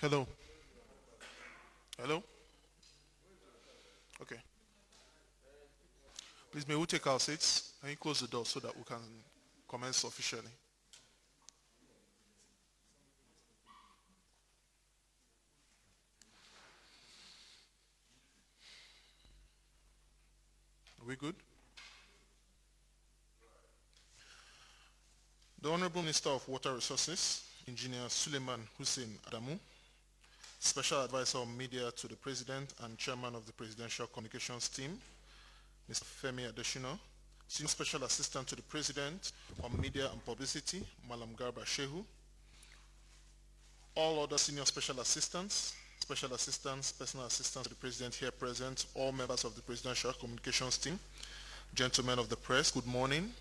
Hello. Hello. Okay. Please, may we take our seats? Can you close the door so that we can commence officially? Are we good? The Honorable Minister of Water Resources, Engineer Suleiman Hussein Adamu, Special Advisor on Media to the President and Chairman of the Presidential Communications Team, Mr. Femi Adesina, Senior Special Assistant to the President on Media and Publicity, Malam Garba Shehu, all other Senior Special Assistants, Personal Assistants to the President here present, all members of the Presidential Communications Team, gentlemen of the press, good morning.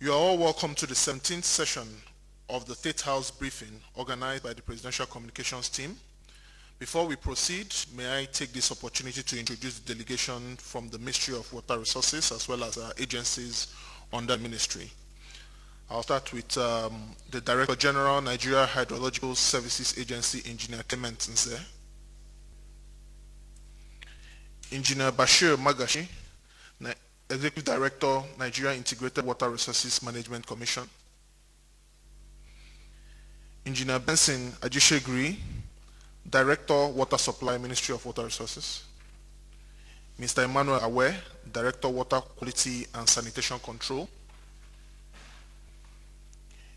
You are all welcome to the 17th session of the State House briefing organized by the Presidential Communications Team. Before we proceed, may I take this opportunity to introduce the delegation from the Ministry of Water Resources as well as our agencies under the ministry. I'll start with the Director General, Nigeria Hydrological Services Agency, Engineer Clement Nze. Engineer Bashir Magashi, Executive Director, Nigeria Integrated Water Resources Management Commission. Engineer Benson Ajishegri, Director, Water Supply, Ministry of Water Resources. Mr. Emmanuel Awe, Director, Water Quality and Sanitation Control.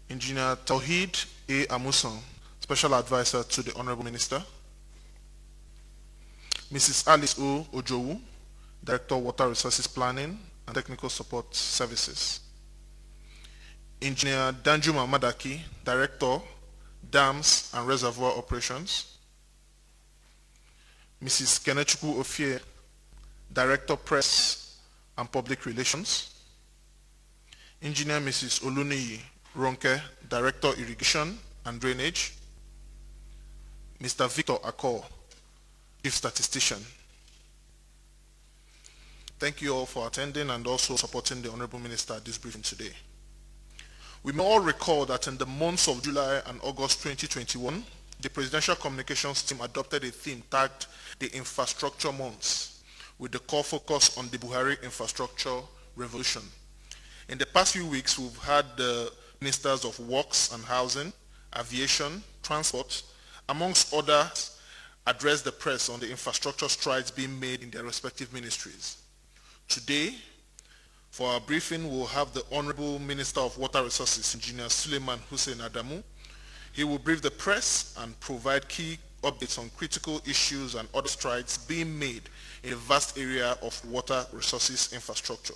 Engineer Tawhid A. Amuson, Special Advisor to the Honorable Minister. Mrs. Alice O. Ojowu, Director, Water Resources Planning and Technical Support Services. Engineer Danjuma Madaki, Director, Dams and Reservoir Operations. Mrs. Kenechukwu Ofie, Director, Press and Public Relations. Engineer Mrs. Oluniyi Ronke, Director, Irrigation and Drainage. Mr. Victor Akol, Chief Statistician. Thank you all for attending and also supporting the Honorable Minister at this briefing today. We may all recall that in the months of July and August 2021, the Presidential Communications Team adopted a theme tagged the Infrastructure Months with the core focus on the Buhari Infrastructure Revolution. In the past few weeks, we've had the Ministers of Works and Housing, Aviation, Transport, amongst others, address the press on the infrastructure strides being made in their respective ministries. Today, for our briefing, we'll have the Honorable Minister of Water Resources, Engineer Suleiman Hussein Adamu. He will brief the press and provide key updates on critical issues and other strides being made in a vast area of water resources infrastructure.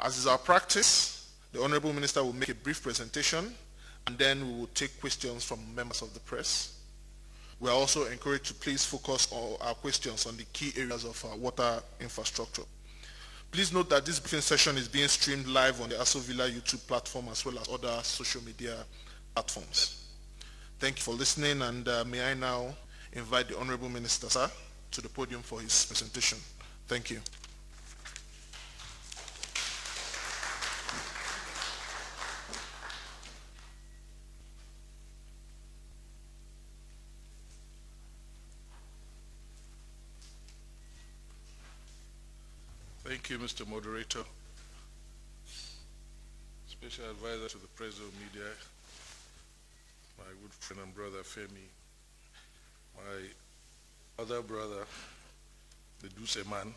As is our practice, the Honorable Minister will make a brief presentation and then we will take questions from members of the press. We are also encouraged to please focus all our questions on the key areas of our water infrastructure. Please note that this briefing session is being streamed live on the Aso Villa YouTube platform as well as other social media platforms. Thank you for listening, and may I now invite the Honorable Minister, sir, to the podium for his presentation. Thank you. Thank you, Mr. Moderator. Special Advisor to the President of Media, my good friend and brother Femi, my other brother, the Duse man,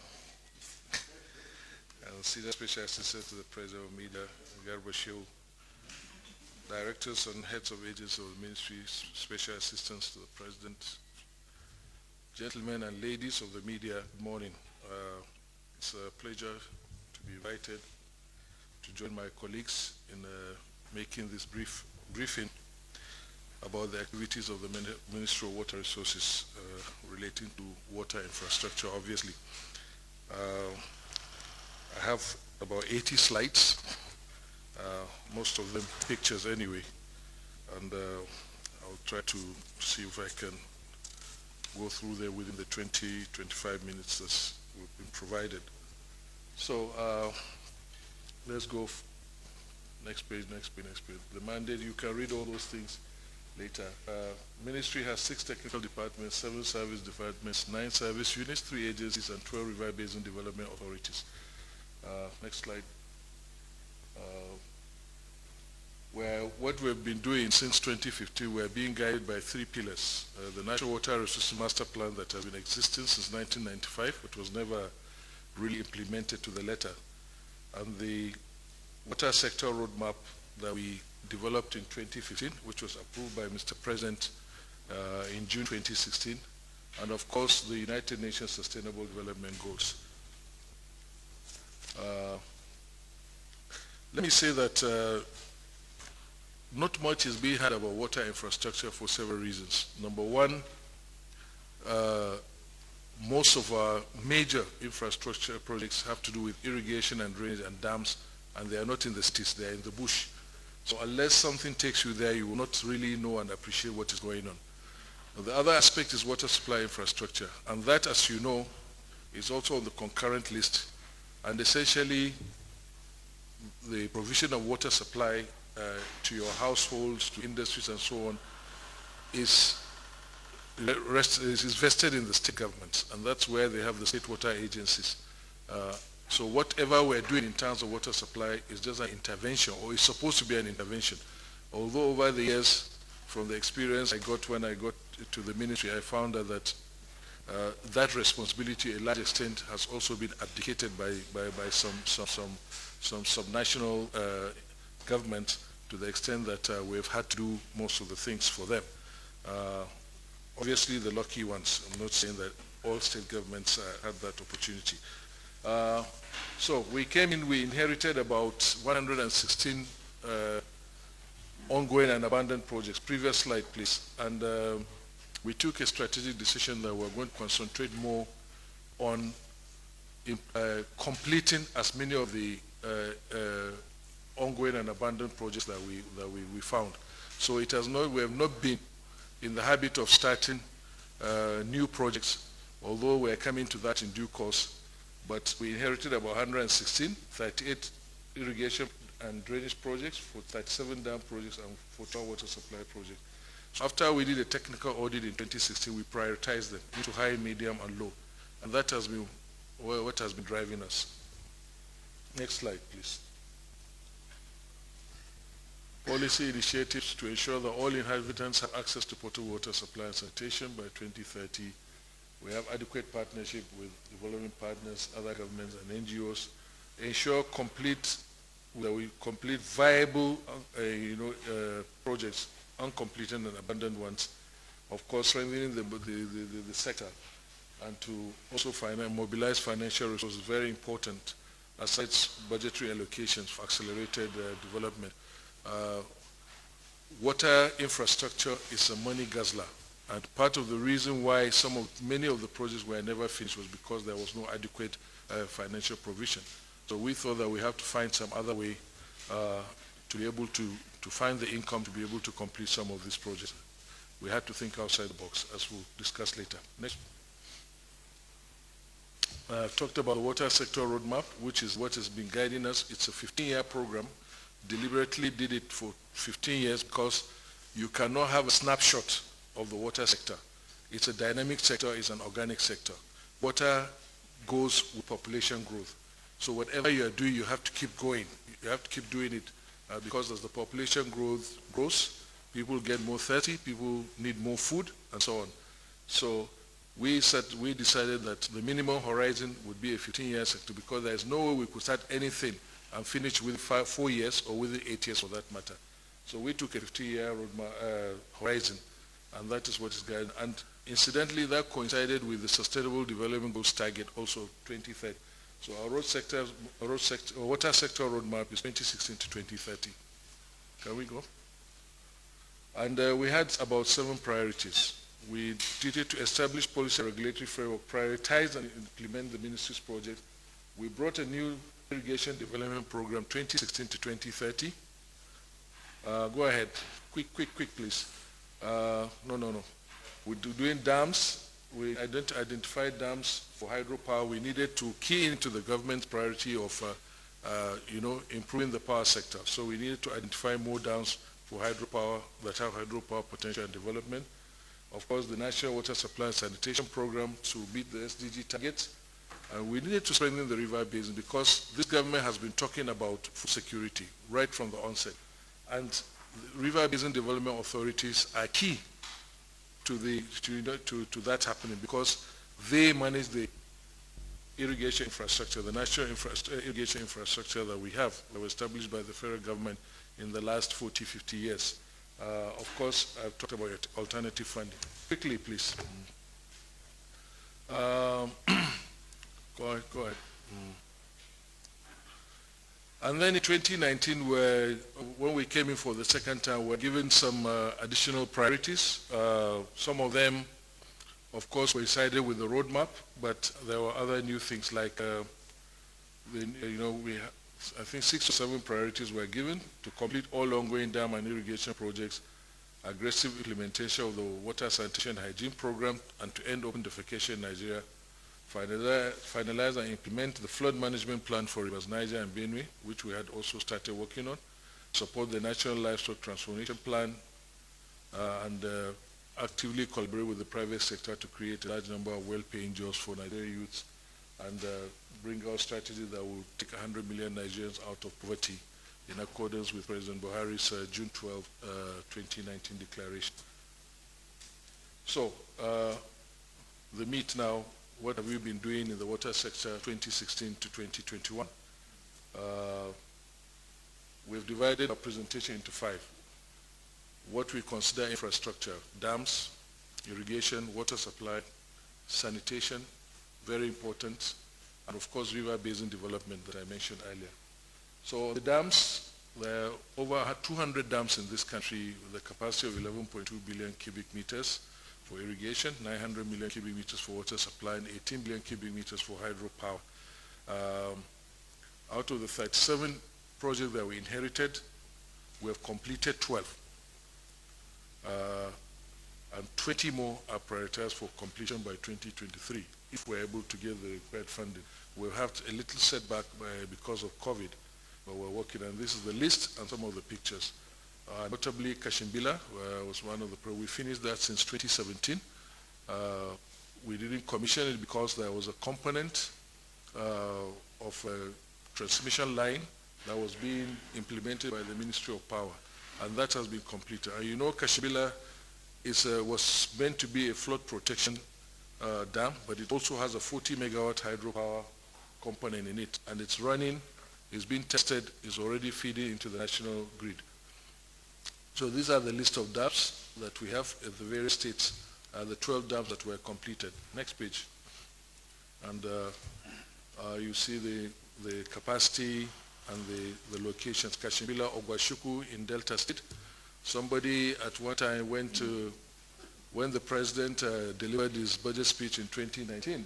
and Senior Special Assistant to the President of Media, Garba Shehu, Directors and Heads of Agencies of the Ministry, Special Assistants to the President, gentlemen and ladies of the media, good morning. It's a pleasure to be invited to join my colleagues in making this briefing about the activities of the Ministry of Water Resources relating to water infrastructure, obviously. I have about 80 slides, most of them pictures anyway, and I'll try to see if I can go through them within the 20-25 minutes that's been provided. So let's go next page. The mandate, you can read all those things later. Ministry has 6 technical departments, 7 service departments, 9 service units, 3 agencies, and 12 river basin development authorities. Next slide. Where what we've been doing since 2015, we're being guided by 3 pillars. The National Water Resources Master Plan that has been existing since 1995, but was never really implemented to the letter. And the Water Sector Roadmap that we developed in 2015, which was approved by Mr. President in June 2016. And of course, the United Nations Sustainable Development Goals. Let me say that not much is being heard about water infrastructure for several reasons. Number one, most of our major infrastructure projects have to do with irrigation and drainage and dams, and they are not in the cities, they are in the bush. So unless something takes you there, you will not really know and appreciate what is going on. Now, the other aspect is water supply infrastructure, and that, as you know, is also on the concurrent list. And essentially, the provision of water supply to your households, to industries and so on, is vested in the state governments, and that's where they have the state water agencies. So whatever we're doing in terms of water supply is just an intervention, or is supposed to be an intervention. Although over the years, from the experience I got when I got to the ministry, I found that that responsibility, to a large extent, has also been abdicated by some subnational government, to the extent that we've had to do most of the things for them. Obviously, the lucky ones. I'm not saying that all state governments had that opportunity. So we came in, we inherited about 116 ongoing and abandoned projects. Previous slide, please. And we took a strategic decision that we're going to concentrate more on completing as many of the ongoing and abandoned projects that we found. So it has not, we have not been in the habit of starting new projects, although we are coming to that in due course. But we inherited about 116, 38 irrigation and drainage projects, for 37 dam projects, and 14 water supply projects. So after we did a technical audit in 2016, we prioritized them into high, medium, and low. And that has been what has been driving us. Next slide, please. Policy initiatives to ensure that all inhabitants have access to potable water supply and sanitation by 2030. We have adequate partnership with development partners, other governments, and NGOs. Ensure that we complete viable projects, uncompleted and abandoned ones. Of course, strengthening the sector, and to also mobilize financial resources, very important, aside budgetary allocations for accelerated development. Water infrastructure is a money guzzler, and part of the reason why many of the projects were never finished was because there was no adequate financial provision. So we thought that we have to find some other way to be able to find the income to be able to complete some of these projects. We had to think outside the box, as we'll discuss later. Next. I've talked about the water sector roadmap, which is what has been guiding us. It's a 15-year program. Deliberately did it for 15 years because you cannot have a snapshot of the water sector. It's a dynamic sector, it's an organic sector. Water goes with population growth. So whatever you are doing, you have to keep going. You have to keep doing it because as the population grows, people get more thirsty, people need more food, and so on. So we decided that the minimum horizon would be a 15-year sector, because there is no way we could start anything and finish within 4 years or within 8 years for that matter. So we took a 15-year horizon, and that is what is guiding. And incidentally, that coincided with the Sustainable Development Goals target, also 2030. So our water sector roadmap is 2016 to 2030. Can we go? And we had about 7 priorities. We did it to establish policy and regulatory framework, prioritize and implement the ministry's project. We brought a new irrigation development program, 2016 to 2030. Go ahead. Quick, please. No. We're doing dams. We identified dams for hydropower. We needed to key into the government's priority of, improving the power sector. So we needed to identify more dams for hydropower that have hydropower potential and development. Of course, the National Water Supply and Sanitation Program to meet the SDG targets. And we needed to strengthen the river basin because this government has been talking about food security right from the onset. And the river basin development authorities are key to that happening because they manage the irrigation infrastructure, the national irrigation infrastructure that we have, that was established by the federal government in the last 40, 50 years. Of course, I've talked about alternative funding. Quickly, please. Go ahead. And then in 2019, when we came in for the second time, we're given some additional priorities. Some of them, of course, coincided with the roadmap, but there were other new things like, I think 6 or 7 priorities were given to complete all ongoing dam and irrigation projects, aggressive implementation of the water sanitation and hygiene program, and to end open defecation in Nigeria, finalize and implement the flood management plan for rivers Niger and Benue, which we had also started working on, support the National Livestock Transformation Plan, and actively collaborate with the private sector to create a large number of well-paying jobs for Nigerian youths, and bring out strategies that will take 100 million Nigerians out of poverty in accordance with President Buhari's June 12, 2019 declaration. So, the meat now, what have we been doing in the water sector 2016 to 2021? We've divided our presentation into 5. What we consider infrastructure: dams, irrigation, water supply, sanitation, very important, and of course river basin development that I mentioned earlier. So the dams, there are over 200 dams in this country with a capacity of 11.2 billion cubic meters for irrigation, 900 million cubic meters for water supply, and 18 billion cubic meters for hydropower. Out of the 37 projects that we inherited, we have completed 12. And 20 more are prioritized for completion by 2023, if we're able to get the required funding. We'll have a little setback because of COVID, but we're working, and this is the list and some of the pictures. Notably, Kashimbila was one of the, we finished that since 2017. We didn't commission it because there was a component of a transmission line that was being implemented by the Ministry of Power, and that has been completed. And you know, Kashimbila was meant to be a flood protection dam, but it also has a 40 megawatt hydropower component in it, and it's running, it's been tested, it's already feeding into the national grid. So these are the list of dams that we have at the various states, the 12 dams that were completed. Next page. And you see the capacity and the locations. Kashimbila, Ogwashuku in Delta State. Somebody at one time went to, when the president delivered his budget speech in 2019,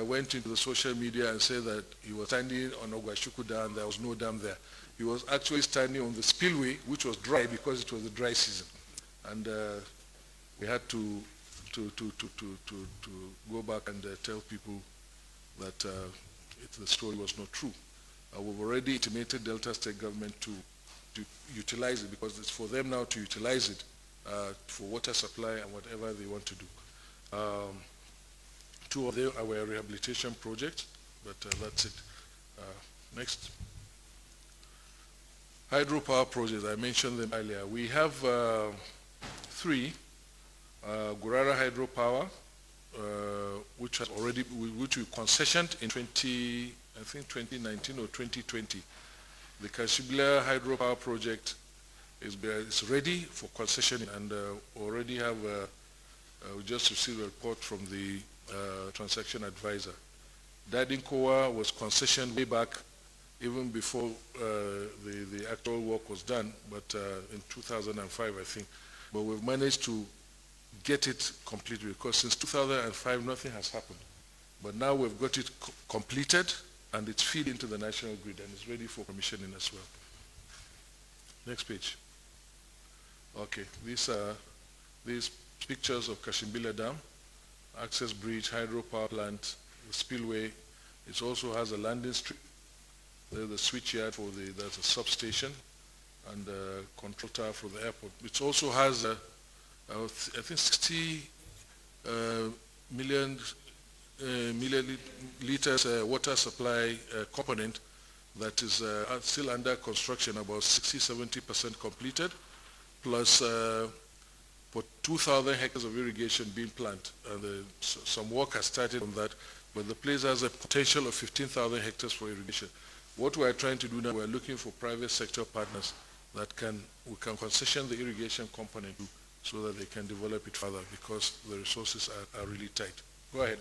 went into the social media and said that he was standing on Ogwashuku Dam, there was no dam there. He was actually standing on the spillway, which was dry because it was the dry season. And we had to go back and tell people that the story was not true. We've already intimated Delta State government to utilize it, because it's for them now to utilize it for water supply and whatever they want to do. 2 of them are rehabilitation projects, but that's it. Next. Hydropower projects, I mentioned them earlier. We have 3. Gurara Hydropower, which we concessioned in 2019 or 2020. The Kashimbila Hydropower project is ready for concession, and already have we just received a report from the transaction advisor. Dadinkowa was concessioned way back, even before the actual work was done, but in 2005, I think. But we've managed to get it completed, because since 2005, nothing has happened. But now we've got it completed, and it's feed into the national grid, and it's ready for commissioning as well. Next page. Okay, these are these pictures of Kashimbila Dam, access bridge, hydropower plant, the spillway. It also has a landing strip. There's the switchyard that's a substation. and control tower for the airport. It also has, I think, 60 million liters water supply component that is still under construction, about 60–70% completed, plus for 2,000 hectares of irrigation being planned. And some work has started on that, but the place has a potential of 15,000 hectares for irrigation. What we are trying to do now, we are looking for private sector partners that we can concession the irrigation component so that they can develop it further, because the resources are really tight. Go ahead.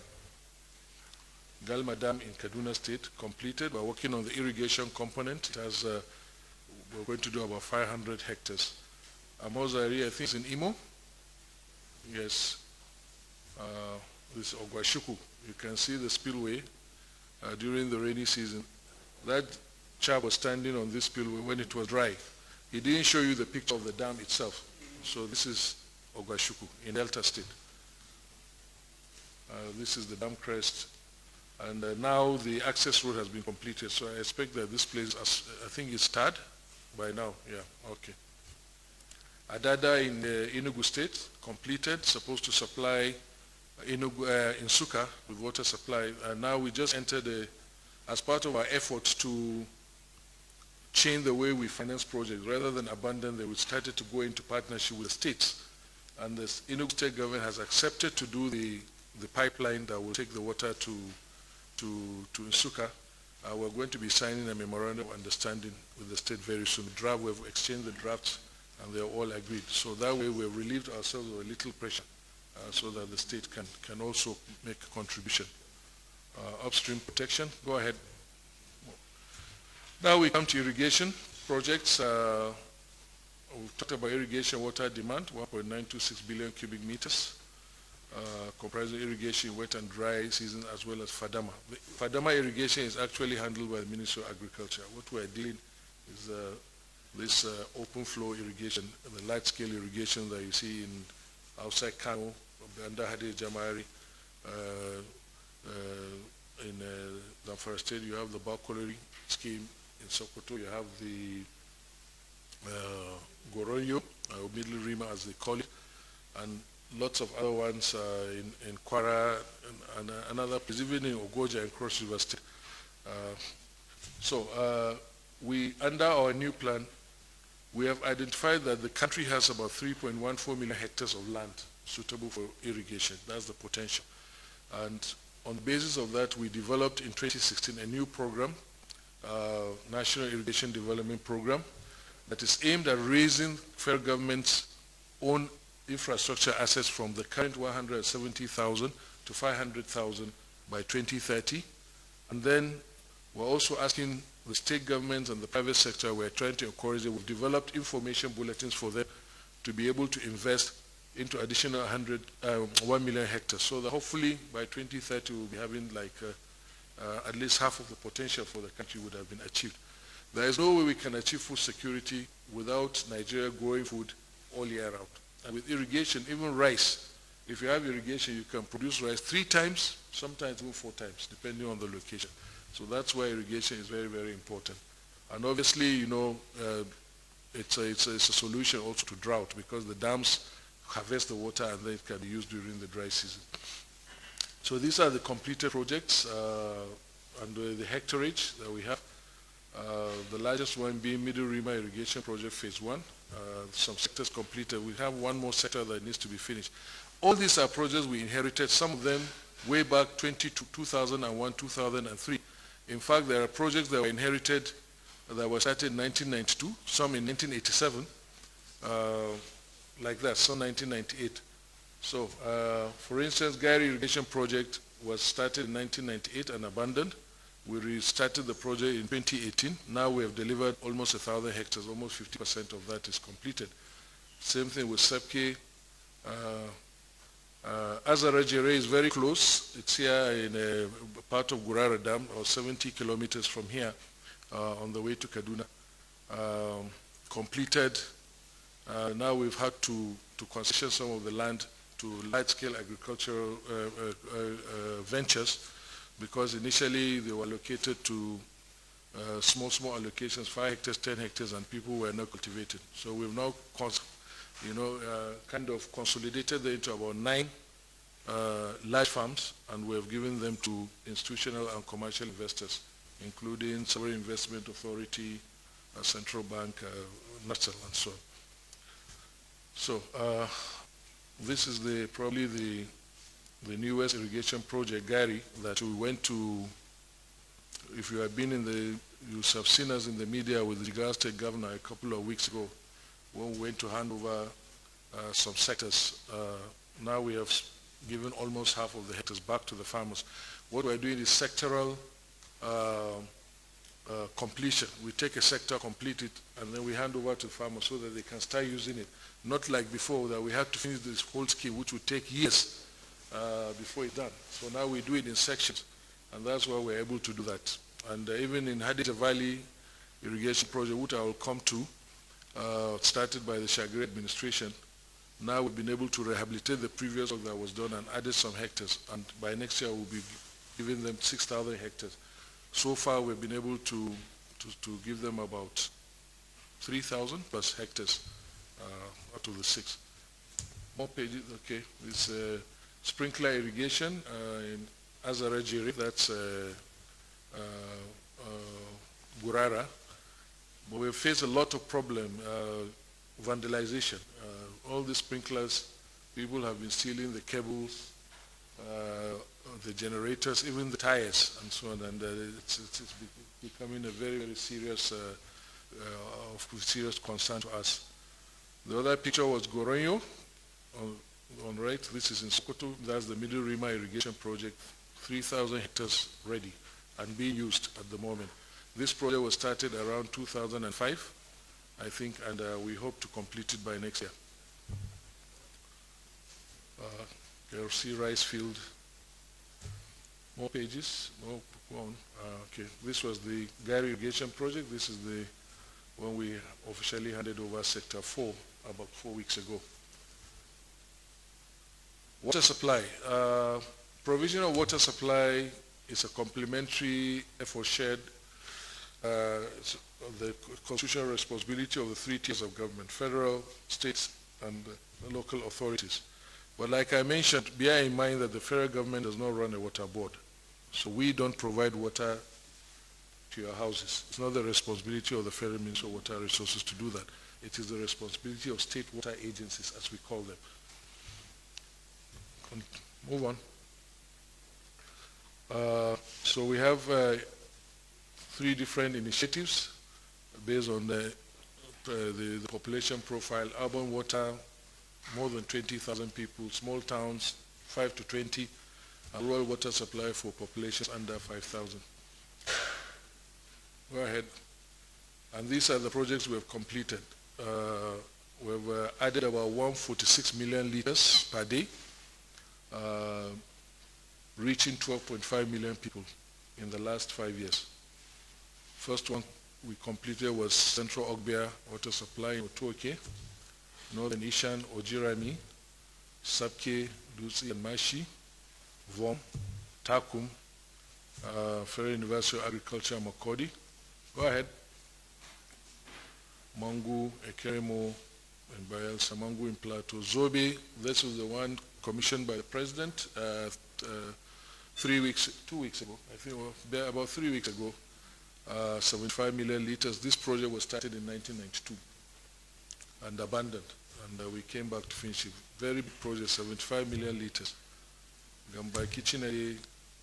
Galma Dam in Kaduna State completed. We're working on the irrigation component. It has, we're going to do about 500 hectares. Amozari, I think, is in Imo. Yes. This is Ogwashuku. You can see the spillway during the rainy season. That chap was standing on this spillway when it was dry. He didn't show you the picture of the dam itself. So this is Ogwashuku in Delta State. This is the dam crest. And now the access road has been completed. So I expect that this place, I think it's starred by now. Yeah, okay. Adada in Enugu State, completed, supposed to supply Nsukka with water supply. And now we just entered, as part of our efforts to change the way we finance projects, rather than abandon them, we started to go into partnership with the states. And the Enugu State government has accepted to do the pipeline that will take the water to Nsukka. We're going to be signing a memorandum of understanding with the state very soon. We've exchanged the drafts and they're all agreed. So that way we've relieved ourselves of a little pressure so that the state can also make a contribution. Upstream protection, go ahead. Now we come to irrigation projects. We've talked about irrigation water demand, 1.926 billion cubic meters. Comprising irrigation, wet and dry season, as well as Fadama. Fadama irrigation is actually handled by the Ministry of Agriculture. What we are dealing is this open flow irrigation, the large-scale irrigation that you see in outside Kano, under Hadi Jamari. In Zamfara State, you have the Bakolori scheme. In Sokoto, you have the Goronyo, Middle Rima as they call it, and lots of other ones in Kwara and another place, even in Ogoja and Cross River State. We, under our new plan, we have identified that the country has about 3.14 million hectares of land suitable for irrigation. That's the potential. And on the basis of that, we developed in 2016 a new program, National Irrigation Development Program, that is aimed at raising federal government's own infrastructure assets from the current 170,000 to 500,000 by 2030. And then we're also asking the state governments and the private sector, we're trying to encourage them. We've developed information bulletins for them to be able to invest into additional 1 million hectares. So that hopefully by 2030 we'll be having like at least half of the potential for the country would have been achieved. There is no way we can achieve food security without Nigeria growing food all year round. And with irrigation, even rice, if you have irrigation, you can produce rice 3 times, sometimes even 4 times, depending on the location. So that's why irrigation is very, very important. And obviously, you know, it's a solution also to drought, because the dams harvest the water and then it can be used during the dry season. So these are the completed projects and the hectareage that we have. The largest one being Middle Rima Irrigation Project Phase 1. Some sectors completed. We have one more sector that needs to be finished. All these are projects we inherited, some of them way back 2001, 2003. In fact, there are projects that were inherited that were started in 1992, some in 1987, like that, some 1998. So, for instance, Gary Irrigation Project was started in 1998 and abandoned. We restarted the project in 2018. Now we have delivered almost 1,000 hectares, almost 50% of that is completed. Same thing with Sepke. Azarajere is very close. It's here in a part of Gurara Dam, or 70 kilometers from here, on the way to Kaduna. Completed. Now we've had to concession some of the land to large-scale agricultural ventures, because initially they were allocated to small allocations, 5 hectares, 10 hectares, and people were not cultivating. So we've now, kind of consolidated them into about 9 large farms, and we have given them to institutional and commercial investors, including Sovereign Investment Authority, Central Bank, NATSEL, and so on. So this is probably the newest irrigation project, Gary, that we went to. If you have been you have seen us in the media with the Jigawa State Governor a couple of weeks ago when we went to hand over some sectors. Now we have given almost half of the hectares back to the farmers. What we're doing is sectoral completion. We take a sector, complete it, and then we hand over to farmers so that they can start using it. Not like before that we had to finish this whole scheme, which would take years before it's done. So now we do it in sections, and that's why we're able to do that. And even in Hadija Valley irrigation project, which I will come to, started by the Shagri administration, now we've been able to rehabilitate the previous work that was done and added some hectares. And by next year, we'll be giving them 6,000 hectares. So far, we've been able to give them about 3,000 plus hectares out of the 6. More pages, okay. This sprinkler irrigation in Azarajiri, that's Gurara. But we face a lot of problem, vandalization. All the sprinklers, people have been stealing the cables, the generators, even the tires, and so on. And it's becoming a very, very serious, serious concern to us. The other picture was Goronyo, on right. This is in Sokoto. That's the Middle Rima irrigation project, 3,000 hectares ready and being used at the moment. This project was started around 2005, I think, and we hope to complete it by next year. You'll see rice field. More pages. More, go on. Okay, this was the Gary irrigation project. This is the one we officially handed over Sector 4 about 4 weeks ago. Water supply. Provision of water supply is a complementary effort shared the constitutional responsibility of the 3 tiers of government, federal, states, and local authorities. But like I mentioned, bear in mind that the federal government does not run a water board. So we don't provide water to your houses. It's not the responsibility of the Federal Ministry of Water Resources to do that. It is the responsibility of state water agencies, as we call them. Move on. So we have 3 different initiatives based on the population profile: urban water, more than 20,000 people; small towns, 5 to 20; and rural water supply for populations under 5,000. Go ahead. And these are the projects we have completed. We've added about 146 million liters per day, reaching 12.5 million people in the last 5 years. First one we completed was Central Ogbia Water Supply in Otuoke, Northern Ishan, Ojirami, Sabke, Dutsi, and Mashi, Vom, Takum, Federal University of Agriculture, Makodi. Go ahead. Mangu, Ekeremo, and Bayel Samangu in Plateau. Zobe, this was the one commissioned by the President 2 weeks ago, I think, about 3 weeks ago. 75 million liters. This project was started in 1992 and abandoned, and we came back to finish it. Very big project, 75 million liters. By Kichinari,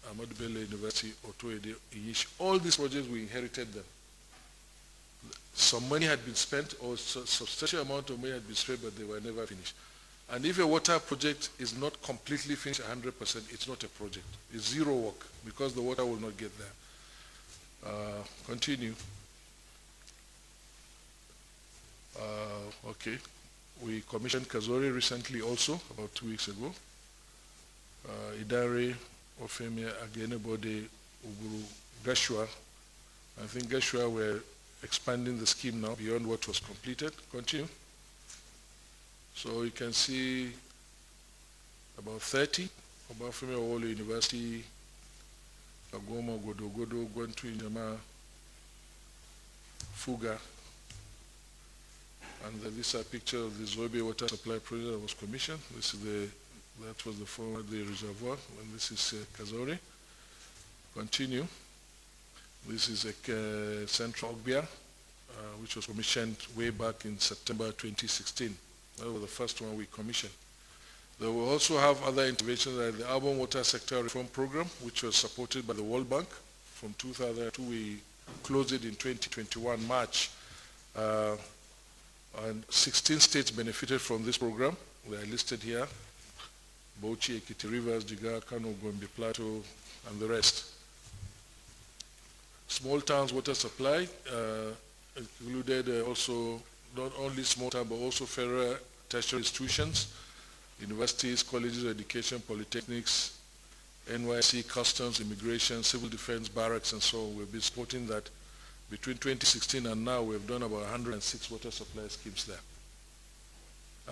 Ahmadu Bello University, Otoede, Iyish. All these projects, we inherited them. Some money had been spent, or substantial amount of money had been spent, but they were never finished. And if a water project is not completely finished 100%, it's not a project. It's zero work, because the water will not get there. Continue. Okay. We commissioned Kazori recently also, about 2 weeks ago. Idare, Ofemia, Agenebode, Uburu, Gashua. I think Gashua, we're expanding the scheme now beyond what was completed. Continue. So you can see about 30, about Ofemia Owolo University, Agoma, Godo, Gwantu, Injama, Fuga. And this is a picture of the Zobe water supply project that was commissioned. This is that was the former reservoir, and this is Kazori. Continue. This is a Central Ogbia, which was commissioned way back in September 2016. That was the first one we commissioned. There will also have other interventions like the Urban Water Sector Reform Program, which was supported by the World Bank. From 2002, we closed it in 2021, March. And 16 states benefited from this program. They are listed here: Bauchi, Ekiti, Rivers, Jigawa, Kano, Gombe, Plateau, and the rest. Small towns water supply included also not only small towns but also federal tertiary institutions, universities, colleges of education, polytechnics, NYC, customs, immigration, civil defense, barracks, and so on. We've been supporting that. Between 2016 and now, we've done about 106 water supply schemes there.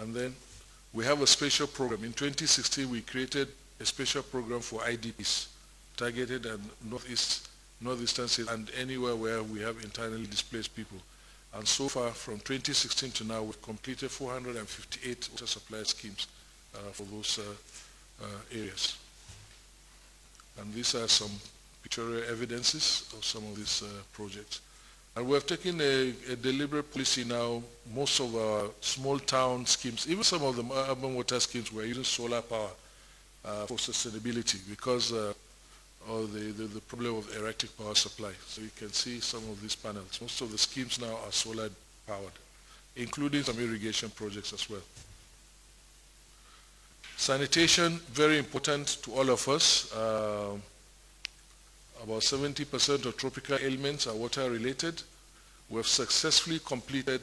And then we have a special program. In 2016, we created a special program for IDPs, targeted at northeastern states and anywhere where we have internally displaced people. And so far, from 2016 to now, we've completed 458 water supply schemes for those areas. And these are some pictorial evidences of some of these projects. And we have taken a deliberate policy now. Most of our small town schemes, even some of the urban water schemes, we're using solar power for sustainability because of the problem of erratic power supply. So you can see some of these panels. Most of the schemes now are solar powered, including some irrigation projects as well. Sanitation, very important to all of us. About 70% of tropical ailments are water related. We have successfully completed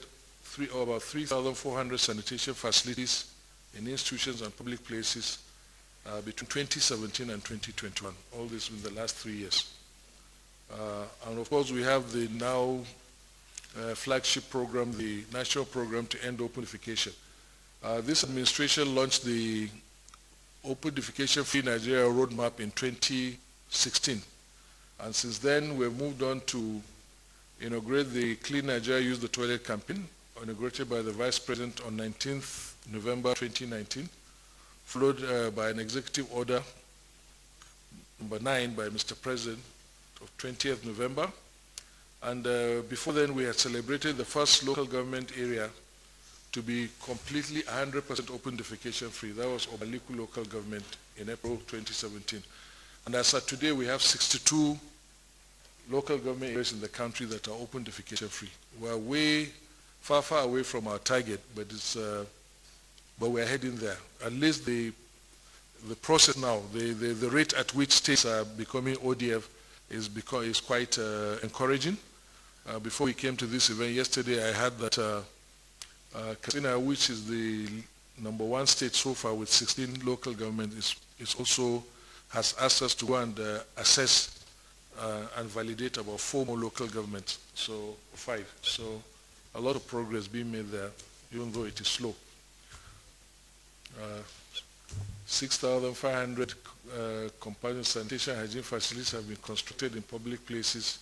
about 3,400 sanitation facilities in institutions and public places between 2017 and 2021, all this in the last 3 years. And of course we have the now flagship program, the national program to end open defecation. This administration launched the Open Defecation Free Nigeria roadmap in 2016. And since then, we've moved on to inaugurate the Clean Nigeria Use the Toilet campaign, inaugurated by the Vice President on 19th November 2019, followed by an executive order, number 9, by Mr. President of 20th November. And before then, we had celebrated the first local government area to be completely 100% open defecation free. That was Obaliku local government in April 2017. And as of today, we have 62 local government areas in the country that are open defecation free. We're way far away from our target, but we're heading there. At least the process now, the rate at which states are becoming ODF is quite encouraging. Before we came to this event yesterday, I heard that Katsina, which is the #1 state so far with 16 local government, is also has asked us to go and assess and validate about 4 more local governments, so 5. So a lot of progress being made there, even though it is slow. 6,500 companion sanitation hygiene facilities have been constructed in public places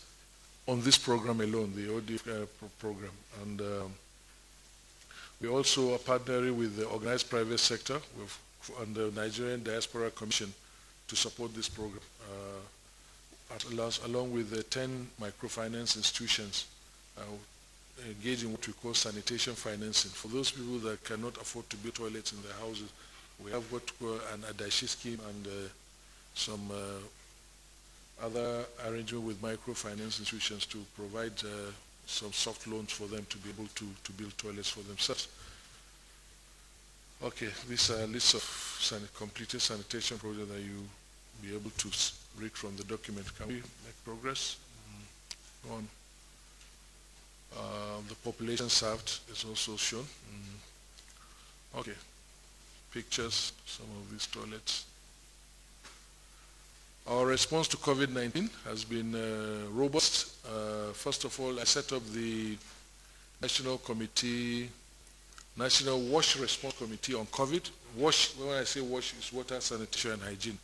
on this program alone, the ODF program. And we also are partnering with the organized private sector and the Nigerian Diaspora Commission to support this program, along with the 10 microfinance institutions engage in what we call sanitation financing. For those people that cannot afford to build toilets in their houses, we have what we call an Adashi scheme and some other arrangement with microfinance institutions to provide some soft loans for them to be able to build toilets for themselves. Okay, these are lists of completed sanitation projects that you be able to read from the document. Can we make progress? Go on. The population served is also shown. Okay, pictures, some of these toilets. Our response to COVID-19 has been robust. First of all, I set up the National Wash Response Committee on COVID. WASH, when I say WASH, is water, sanitation, and hygiene,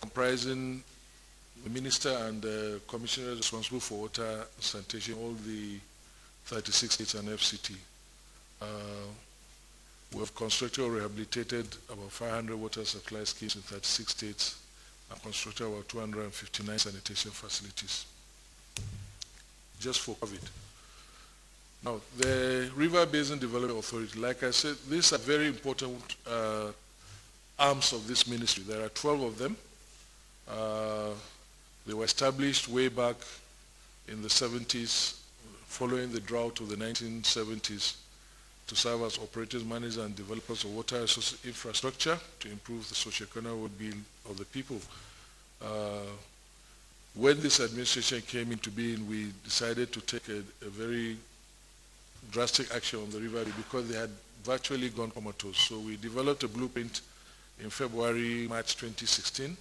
comprising the minister and the commissioners responsible for water, sanitation, all the 36 states and FCT. We have constructed or rehabilitated about 500 water supply schemes in 36 states and constructed about 259 sanitation facilities, just for COVID. Now, the River Basin Development Authority, like I said, these are very important arms of this ministry. There are 12 of them. They were established way back in the 70s, following the drought of the 1970s, to serve as operators, managers, and developers of water infrastructure to improve the socio-economic well-being of the people. When this administration came into being, we decided to take a very drastic action on the river because they had virtually gone comatose. So we developed a blueprint in February, March 2016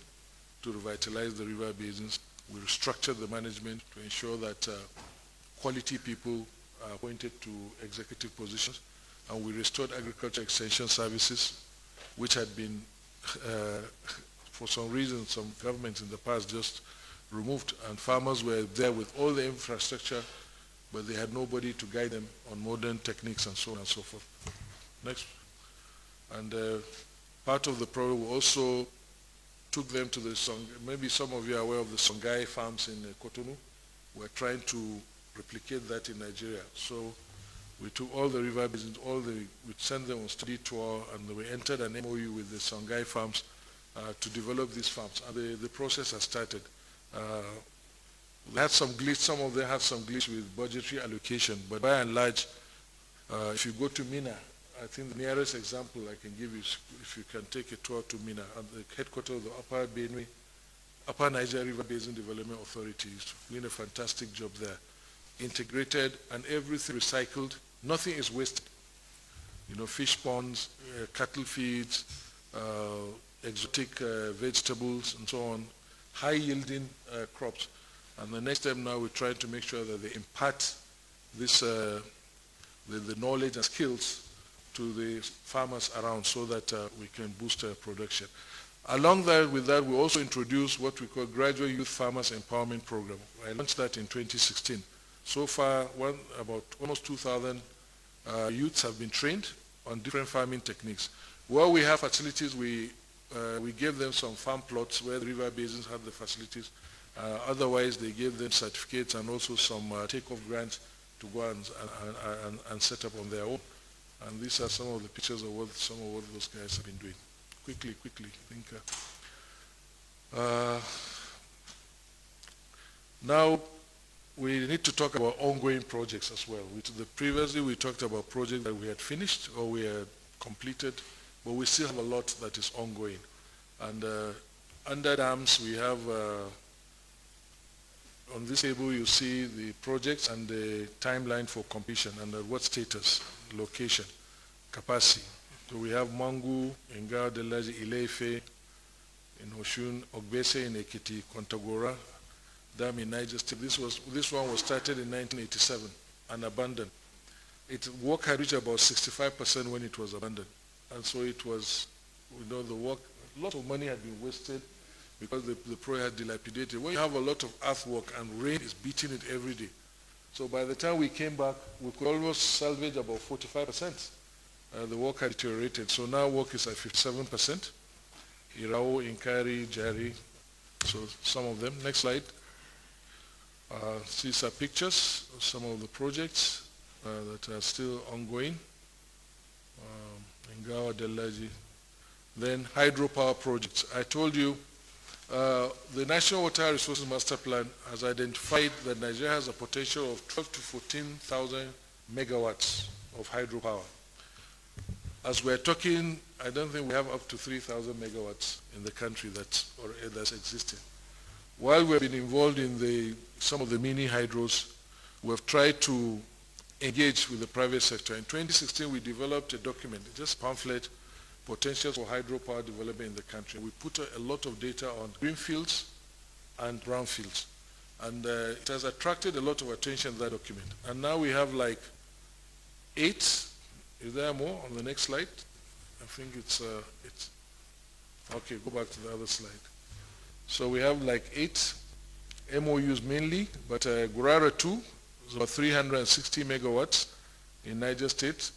to revitalize the river basins. We restructured the management to ensure that quality people are appointed to executive positions, and we restored agriculture extension services, which had been, for some reason, some governments in the past just removed, and farmers were there with all the infrastructure, but they had nobody to guide them on modern techniques and so on and so forth. Next. And part of the program, we also took them to the maybe some of you are aware of the Songhai farms in Cotonou. We're trying to replicate that in Nigeria. So we took all the river basins, we sent them on study tour, and we entered an MOU with the Songhai farms to develop these farms. And the process has started. They had some glitch, some of them had some glitch with budgetary allocation, but by and large, if you go to Mina, I think the nearest example I can give you is if you can take a tour to Mina, at the headquarters of the Upper Niger River Basin Development Authority, is doing a fantastic job there. Integrated and everything recycled, nothing is wasted. You know, fish ponds, cattle feeds, exotic vegetables and so on, high yielding crops. And the next step now we're trying to make sure that they impart this, the knowledge and skills to the farmers around so that we can boost production. Along with that, we also introduced what we call Graduate Youth Farmers Empowerment Program. I launched that in 2016. So far, about almost 2,000 youths have been trained on different farming techniques. Where we have facilities, we gave them some farm plots where the river basins have the facilities. Otherwise, they gave them certificates and also some take-off grants to go and set up on their own. And these are some of the pictures of some of what those guys have been doing. Quickly, I think. Now, we need to talk about ongoing projects as well. Previously, we talked about projects that we had finished or we had completed, but we still have a lot that is ongoing. And under dams, we have, on this table, you see the projects and the timeline for completion and at what status, location, capacity. So we have Mangu, Engr, Delaji, Ileife, in Oshun, Ogbese in Ekiti, Kontagora, dam in Niger State. This one was started in 1987 and abandoned. Work had reached about 65% when it was abandoned. And so it was, the work, a lot of money had been wasted because the project had dilapidated. When you have a lot of earthwork and rain is beating it every day. So by the time we came back, we could almost salvage about 45%. The work had deteriorated. So now work is at 57%. Irao, Inkari, Jari, so some of them. Next slide. These are pictures of some of the projects that are still ongoing. Ngawa, Delaji. Then hydropower projects. I told you the National Water Resources Master Plan has identified that Nigeria has a potential of 12 to 14,000 megawatts of hydropower. As we're talking, I don't think we have up to 3,000 megawatts in the country that's existing. While we've been involved in some of the mini hydros, we've tried to engage with the private sector. In 2016, we developed a document, just a pamphlet, potentials for hydropower development in the country. We put a lot of data on greenfields and brownfields. And it has attracted a lot of attention, that document. And now we have like 8, is there more on the next slide? I think it's okay, go back to the other slide. So we have like 8 MOUs mainly, but Gurara 2, It's about 360 megawatts in Niger State.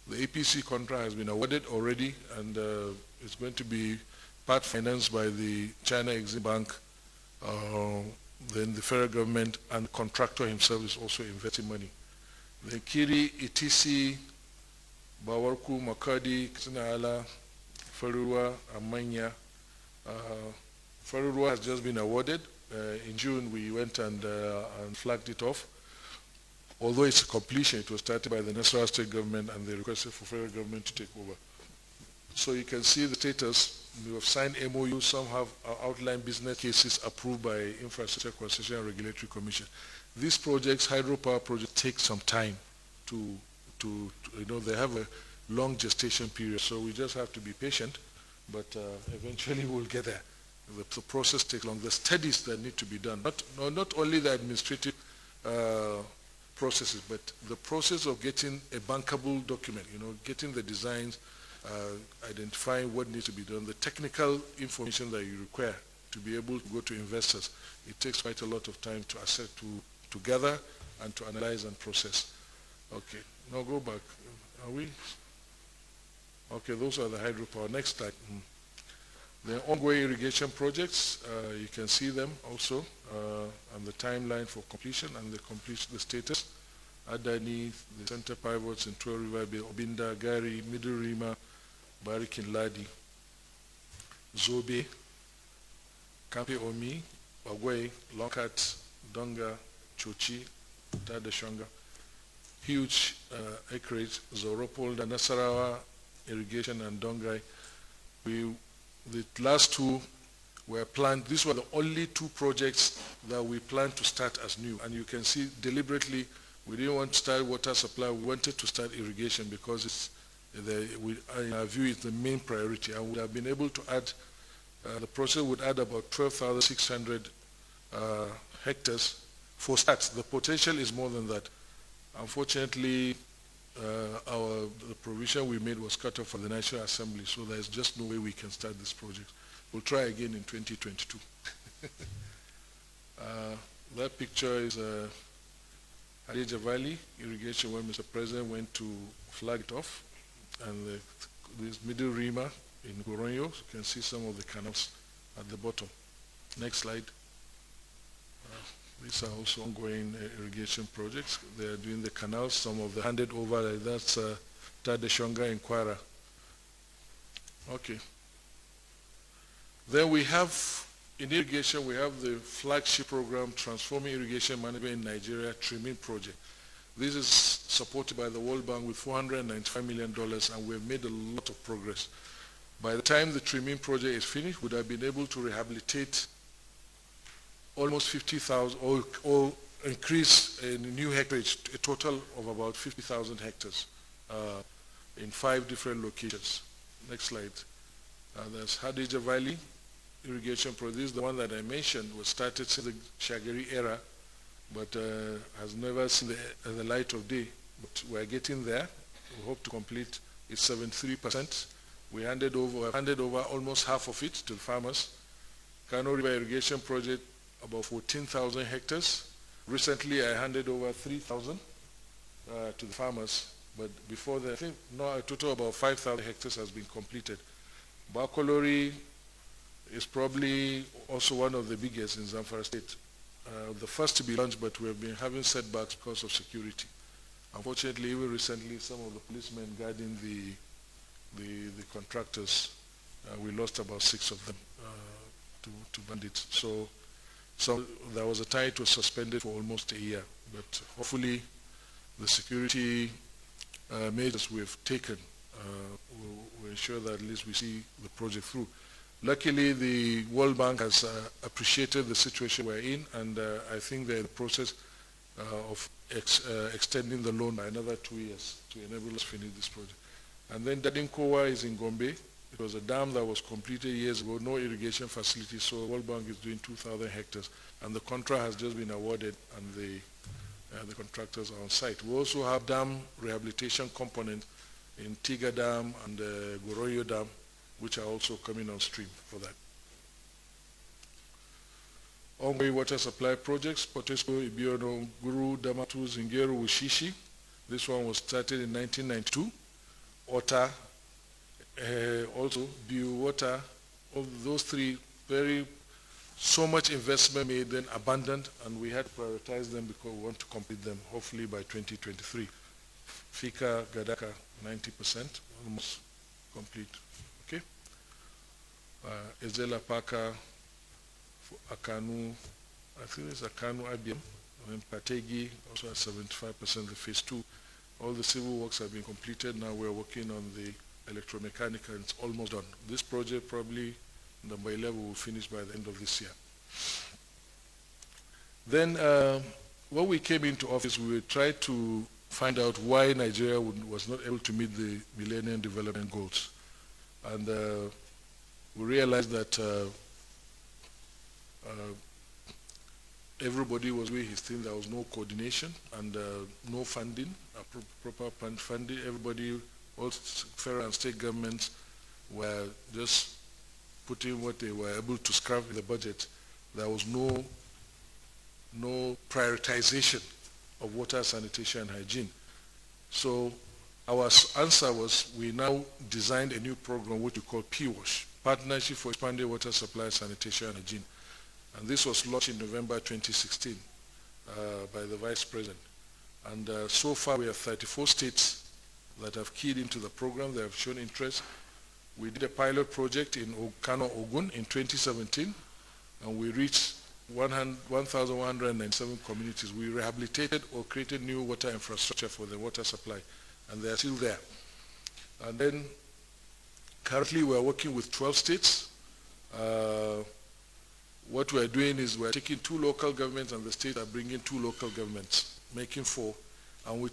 The APC contract has been awarded already, and it's going to be part financed by the China Exim Bank. Then the federal government and the contractor himself is also investing money. The Kiri, ETC, Bawarku, Makadi, Kisinaala, Ferurua, Amanya. Ferurua has just been awarded. In June, we went and flagged it off. Although it's a completion, it was started by the Nasarawa state government, and they requested for federal government to take over. So you can see the status. We have signed MOU. Some have outlined business cases approved by Infrastructure Concession and Regulatory Commission. These projects, hydropower projects, take some time to they have a long gestation period. So we just have to be patient, but eventually we'll get there. The process takes long. The studies that need to be done, not only the administrative processes, but the process of getting a bankable document, getting the designs, identifying what needs to be done, the technical information that you require to be able to go to investors. It takes quite a lot of time to assess, to gather, and to analyze and process. Okay, now go back. Are we? Okay, those are the hydropower. Next slide. The ongoing irrigation projects, you can see them also, and the timeline for completion and the status. Adani, the center pivots in Tua River, Obinda, Gari, Middle Rima, Barikin Ladi, Zobe, Kampi Omi, Bagwe, Lonkat, Donga, Chochi, Tadashonga. Huge acreage, Zoropolda, Nasarawa, irrigation, and Dongai. The last two were planned. These were the only two projects that we planned to start as new. And you can see deliberately, we didn't want to start water supply. We wanted to start irrigation because in our view, it's the main priority. And we have been able to add, the process would add about 12,600 hectares for starts. The potential is more than that. Unfortunately, the provision we made was cut off for the National Assembly, so there's just no way we can start this project. We'll try again in 2022. That picture is Hadija Valley irrigation, where Mr. President went to flag it off, and this Middle Rima in Goronyo. You can see some of the canals at the bottom. Next slide. These are also ongoing irrigation projects. They are doing the canals, some of the handed over, that's Tadeshonga and Kwara. Okay. Then we have, in irrigation, we have the flagship program, Transforming Irrigation Management in Nigeria, Trimming Project. This is supported by the World Bank with $495 million, and we've made a lot of progress. By the time the trimming project is finished, we would have been able to rehabilitate almost 50,000, or increase in new hectares, a total of about 50,000 hectares in 5 different locations. Next slide. There's Hadija Valley irrigation project. This is the one that I mentioned, was started since the Shagari era, but has never seen the light of day. But we're getting there. We hope to complete it 73%. We handed over almost half of it to the farmers. Kano River irrigation project, about 14,000 hectares. Recently, I handed over 3,000 to the farmers, but before that, I think now a total of about 5,000 hectares has been completed. Bakolori is probably also one of the biggest in Zamfara State. The first to be launched, but we have been having setbacks because of security. Unfortunately, even recently, some of the policemen guarding the contractors, we lost about 6 of them to bandits. So there was a time it was suspended for almost a year, but hopefully the security measures we've taken will ensure that at least we see the project through. Luckily, the World Bank has appreciated the situation we're in, and I think they're in the process of extending the loan by another 2 years to enable us to finish this project. And then Dadinkowa is in Gombe. It was a dam that was completed years ago, no irrigation facility, so World Bank is doing 2,000 hectares, and the contract has just been awarded, and the contractors are on site. We also have dam rehabilitation component in Tiga Dam and Goroyo Dam, which are also coming on stream for that. ongoing water supply projects, Potesco, Ibiono, Guru, Damatu, Zingero, Wushishi. This one was started in 1992. Ota, also Biu Water, of those three, so much investment made, then abandoned, and we had to prioritize them because we want to complete them, hopefully by 2023. Fika, Gadaka, 90%, almost complete. Okay. Ezela Paka, Akanu, I think it's Akanu IBM, and Pategi also at 75%, the phase 2. All the civil works have been completed. Now we're working on the electromechanical, and it's almost done. This project probably number 11 will finish by the end of this year. Then when we came into office, we tried to find out why Nigeria was not able to meet the Millennium Development Goals. And we realized that everybody was doing his thing. There was no coordination and no funding, proper funding. Everybody, all federal and state governments were just putting what they were able to scrap in the budget. There was no prioritization of water, sanitation, and hygiene. So our answer was we now designed a new program which we call PWASH, Partnership for Expanded Water Supply, Sanitation, and Hygiene. And this was launched in November 2016 by the Vice President. And so far we have 34 states that have keyed into the program. They have shown interest. We did a pilot project in Kano, Ogun in 2017, and we reached 1,197 communities. We rehabilitated or created new water infrastructure for the water supply, and they are still there. And then currently we are working with 12 states. What we are doing is we are taking 2 local governments, and the states are bringing 2 local governments, making 4. And we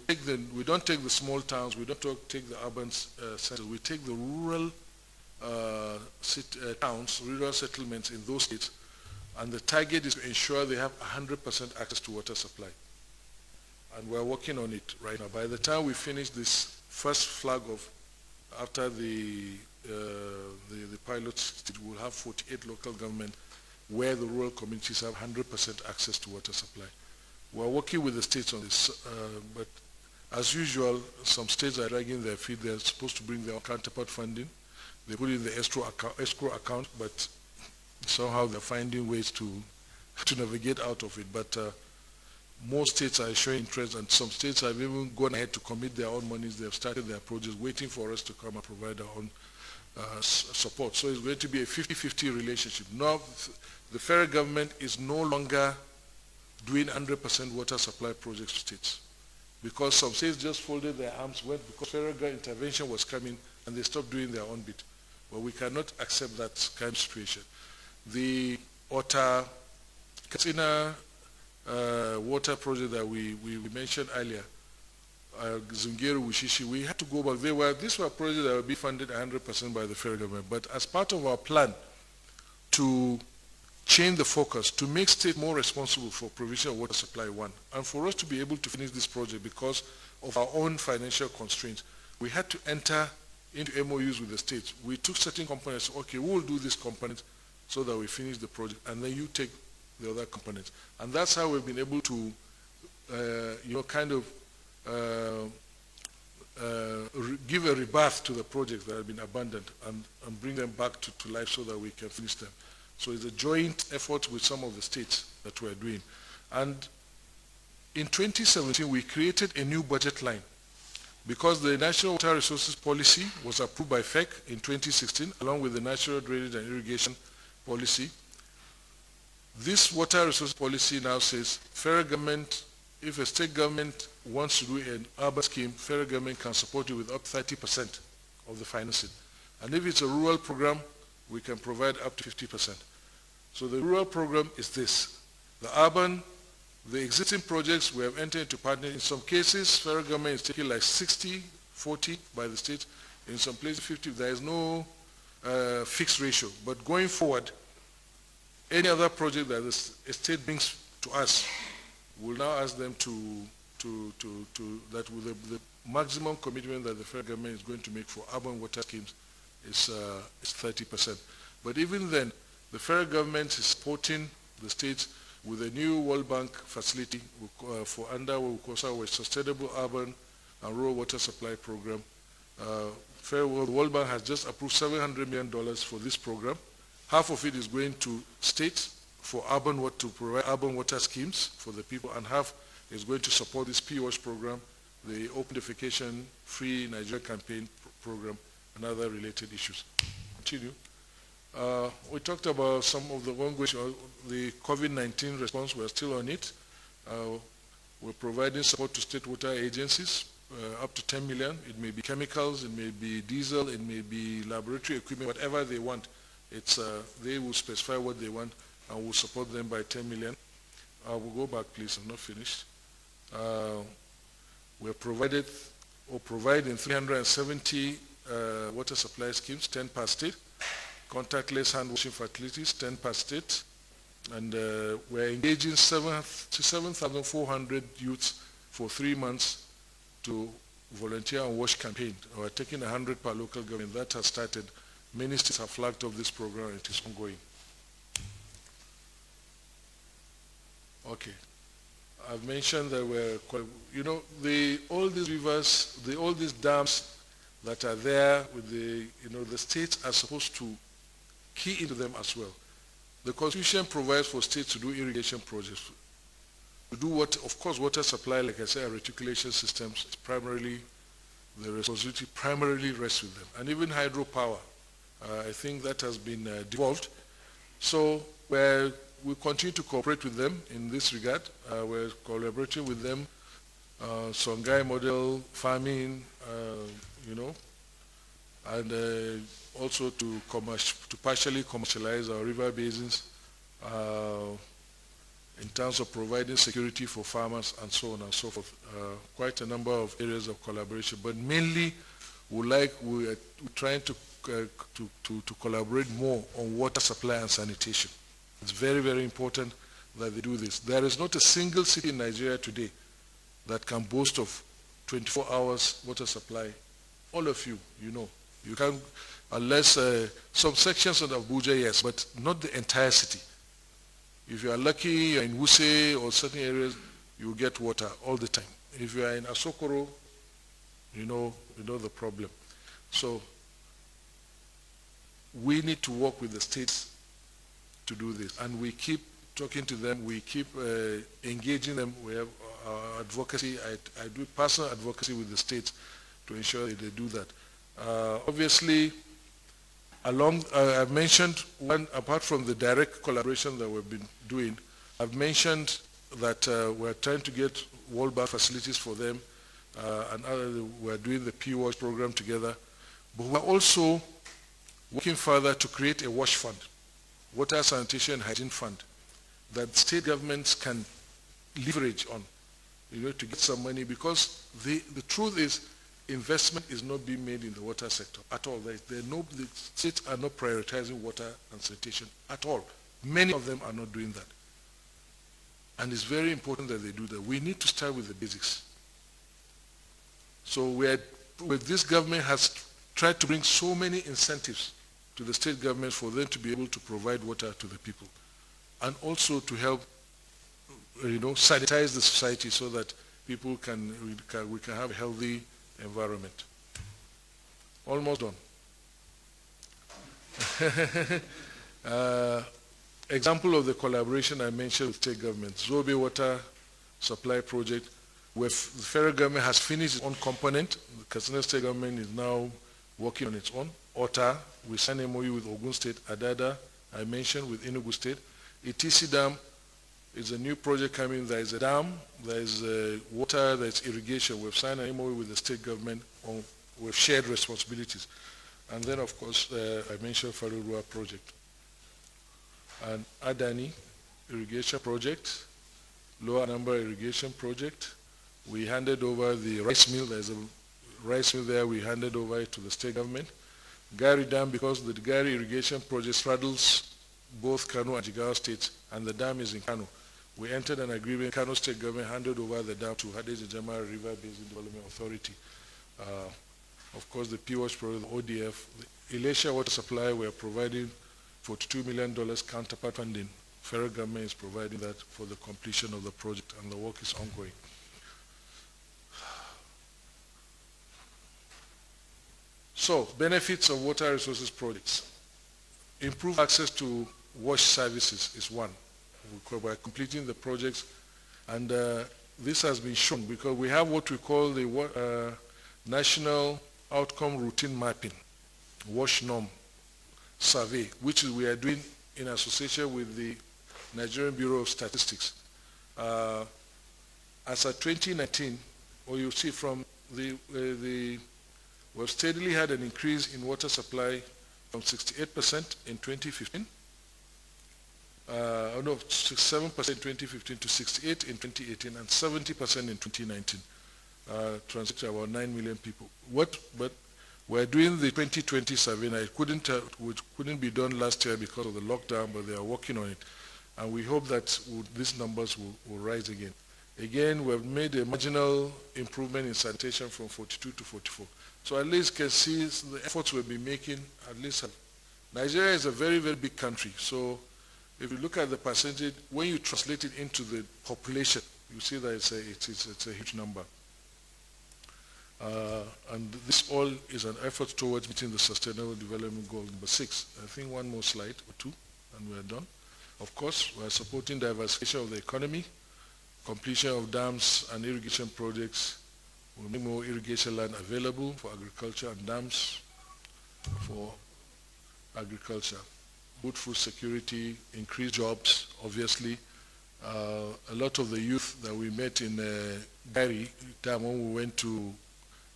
don't take the small towns, we don't take the urban centers, we take the rural towns, rural settlements in those states, and the target is to ensure they have 100% access to water supply. And we're working on it right now. By the time we finish this first flag of, after the pilot stage, we'll have 48 local governments where the rural communities have 100% access to water supply. We're working with the states on this, but as usual, some states are dragging their feet. They're supposed to bring their own counterpart funding. They put it in the escrow account, but somehow they're finding ways to navigate out of it. But most states are showing interest, and some states have even gone ahead to commit their own monies. They have started their projects, waiting for us to come and provide our own support. So it's going to be a 50-50 relationship. Now, the federal government is no longer doing 100% water supply projects to states, because some states just folded their arms, because federal intervention was coming, and they stopped doing their own bit. But we cannot accept that kind of situation. The Ota Katsina water project that we mentioned earlier, Zungeru, Wushishi, we had to go back. These were projects that would be funded 100% by the federal government. But as part of our plan to change the focus, to make state more responsible for provision of water supply, one, and for us to be able to finish this project because of our own financial constraints, we had to enter into MOUs with the states. We took certain components, okay, we will do this component so that we finish the project, and then you take the other components. And that's how we've been able to, give a rebirth to the projects that have been abandoned and bring them back to life so that we can finish them. So it's a joint effort with some of the states that we're doing. And in 2017, we created a new budget line because the National Water Resources Policy was approved by FEC in 2016, along with the National Drainage and Irrigation Policy. This water resource policy now says federal government, if a state government wants to do an urban scheme, federal government can support it with up to 30% of the financing. And if it's a rural program, we can provide up to 50%. So the rural program is this. The urban, the existing projects we have entered into partnership. In some cases, federal government is taking like 60-40 by the state. In some places, 50. There is no fixed ratio. But going forward, any other project that the state brings to us, we'll now ask them that with the maximum commitment that the federal government is going to make for urban water schemes is 30%. But even then, the federal government is supporting the state with a new World Bank facility for under what we call our Sustainable Urban and Rural Water Supply Program. The World Bank has just approved $700 million for this program. Half of it is going to states for to provide urban water schemes for the people, and half is going to support this PWASH program, the Open Defecation Free Nigeria Campaign program, and other related issues. Continue. We talked about some of the ongoing, the COVID-19 response. We're still on it. We're providing support to state water agencies, up to 10 million. It may be chemicals, it may be diesel, it may be laboratory equipment, whatever they want. They will specify what they want, and we'll support them by 10 million. We'll go back, please. I'm not finished. We're providing 370 water supply schemes, 10 per state. Contactless hand washing facilities, 10 per state. And we're engaging 7,400 youths for 3 months to volunteer and wash campaign. We're taking 100 per local government. That has started. Many states have flagged off this program, and it is ongoing. Okay. I've mentioned that all these rivers, all these dams that are there with the states are supposed to key into them as well. The Constitution provides for states to do irrigation projects. To do of course, water supply, like I said, reticulation systems, is primarily, the responsibility primarily rests with them. And even hydropower, I think that has been devolved. So we continue to cooperate with them in this regard. We're collaborating with them, Songhai model farming, and also to partially commercialize our river basins in terms of providing security for farmers and so on and so forth. Quite a number of areas of collaboration, but mainly we're trying to collaborate more on water supply and sanitation. It's very, very important that they do this. There is not a single city in Nigeria today that can boast of 24 hours water supply. All of you, you can, unless some sections of Abuja, yes, but not the entire city. If you are lucky, you're in Wuse or certain areas, you get water all the time. If you are in Asokoro, you know the problem. So we need to work with the states to do this, and we keep talking to them, we keep engaging them. We have advocacy. I do personal advocacy with the states to ensure that they do that. Obviously, I've mentioned apart from the direct collaboration that we've been doing, I've mentioned that we're trying to get World Bank facilities for them, and we're doing the PWASH program together. But we're also working further to create a WASH fund, Water, Sanitation and Hygiene Fund, that state governments can leverage on, to get some money, because the truth is investment is not being made in the water sector at all. The states are not prioritizing water and sanitation at all. Many of them are not doing that. And it's very important that they do that. We need to start with the basics. So this government has tried to bring so many incentives to the state governments for them to be able to provide water to the people, and also to help, sanitize the society so that people we can have a healthy environment. Almost done. Example of the collaboration I mentioned with state governments, Zobe Water Supply Project, where the federal government has finished its own component. The Katsina State government is now working on its own. Ota, we signed MOU with Ogun State. Adada, I mentioned, with Enugu State. ETC Dam is a new project coming. There is a dam, there is water, there is irrigation. We've signed an MOU with the state government with shared responsibilities. And then, of course, I mentioned Farurua project. And Adani irrigation project, Lower Number irrigation project. We handed over the rice mill. There's a rice mill there. We handed over it to the state government. Gari Dam, because the Gari irrigation project straddles both Kano and Jigawa states, and the dam is in Kano. We entered an agreement. Kano State government handed over the dam to Hadejia Jama River Basin Development Authority. Of course, the PWASH program, the ODF, the Elisha Water Supply, we are providing $42 million counterpart funding Federal government is providing that for the completion of the project, and the work is ongoing. So, benefits of water resources projects. Improve access to wash services is one, by completing the projects, and this has been shown because we have what we call the National Outcome Routine Mapping, WASH norm survey, which we are doing in association with the Nigerian Bureau of Statistics. As of 2019, or you see from we've steadily had an increase in water supply from 68% in 2015, 67% in 2015 to 68 in 2018 and 70% in 2019, translating about 9 million people. But we're doing the 2020 survey. Now it couldn't be done last year because of the lockdown, but they are working on it. And we hope that these numbers will rise again. Again, we've made a marginal improvement in sanitation from 42 to 44. So at least you can see the efforts we've been making at least have. Nigeria is a very, very big country. So if you look at the percentage, when you translate it into the population, you see that it's a huge number. And this all is an effort towards meeting the Sustainable Development Goal number 6. I think one more slide or two, and we're done. Of course, we're supporting diversification of the economy, completion of dams and irrigation projects, will make more irrigation land available for agriculture and dams for agriculture. Good food security, increased jobs, obviously. A lot of the youth that we met in Gary, time when we went to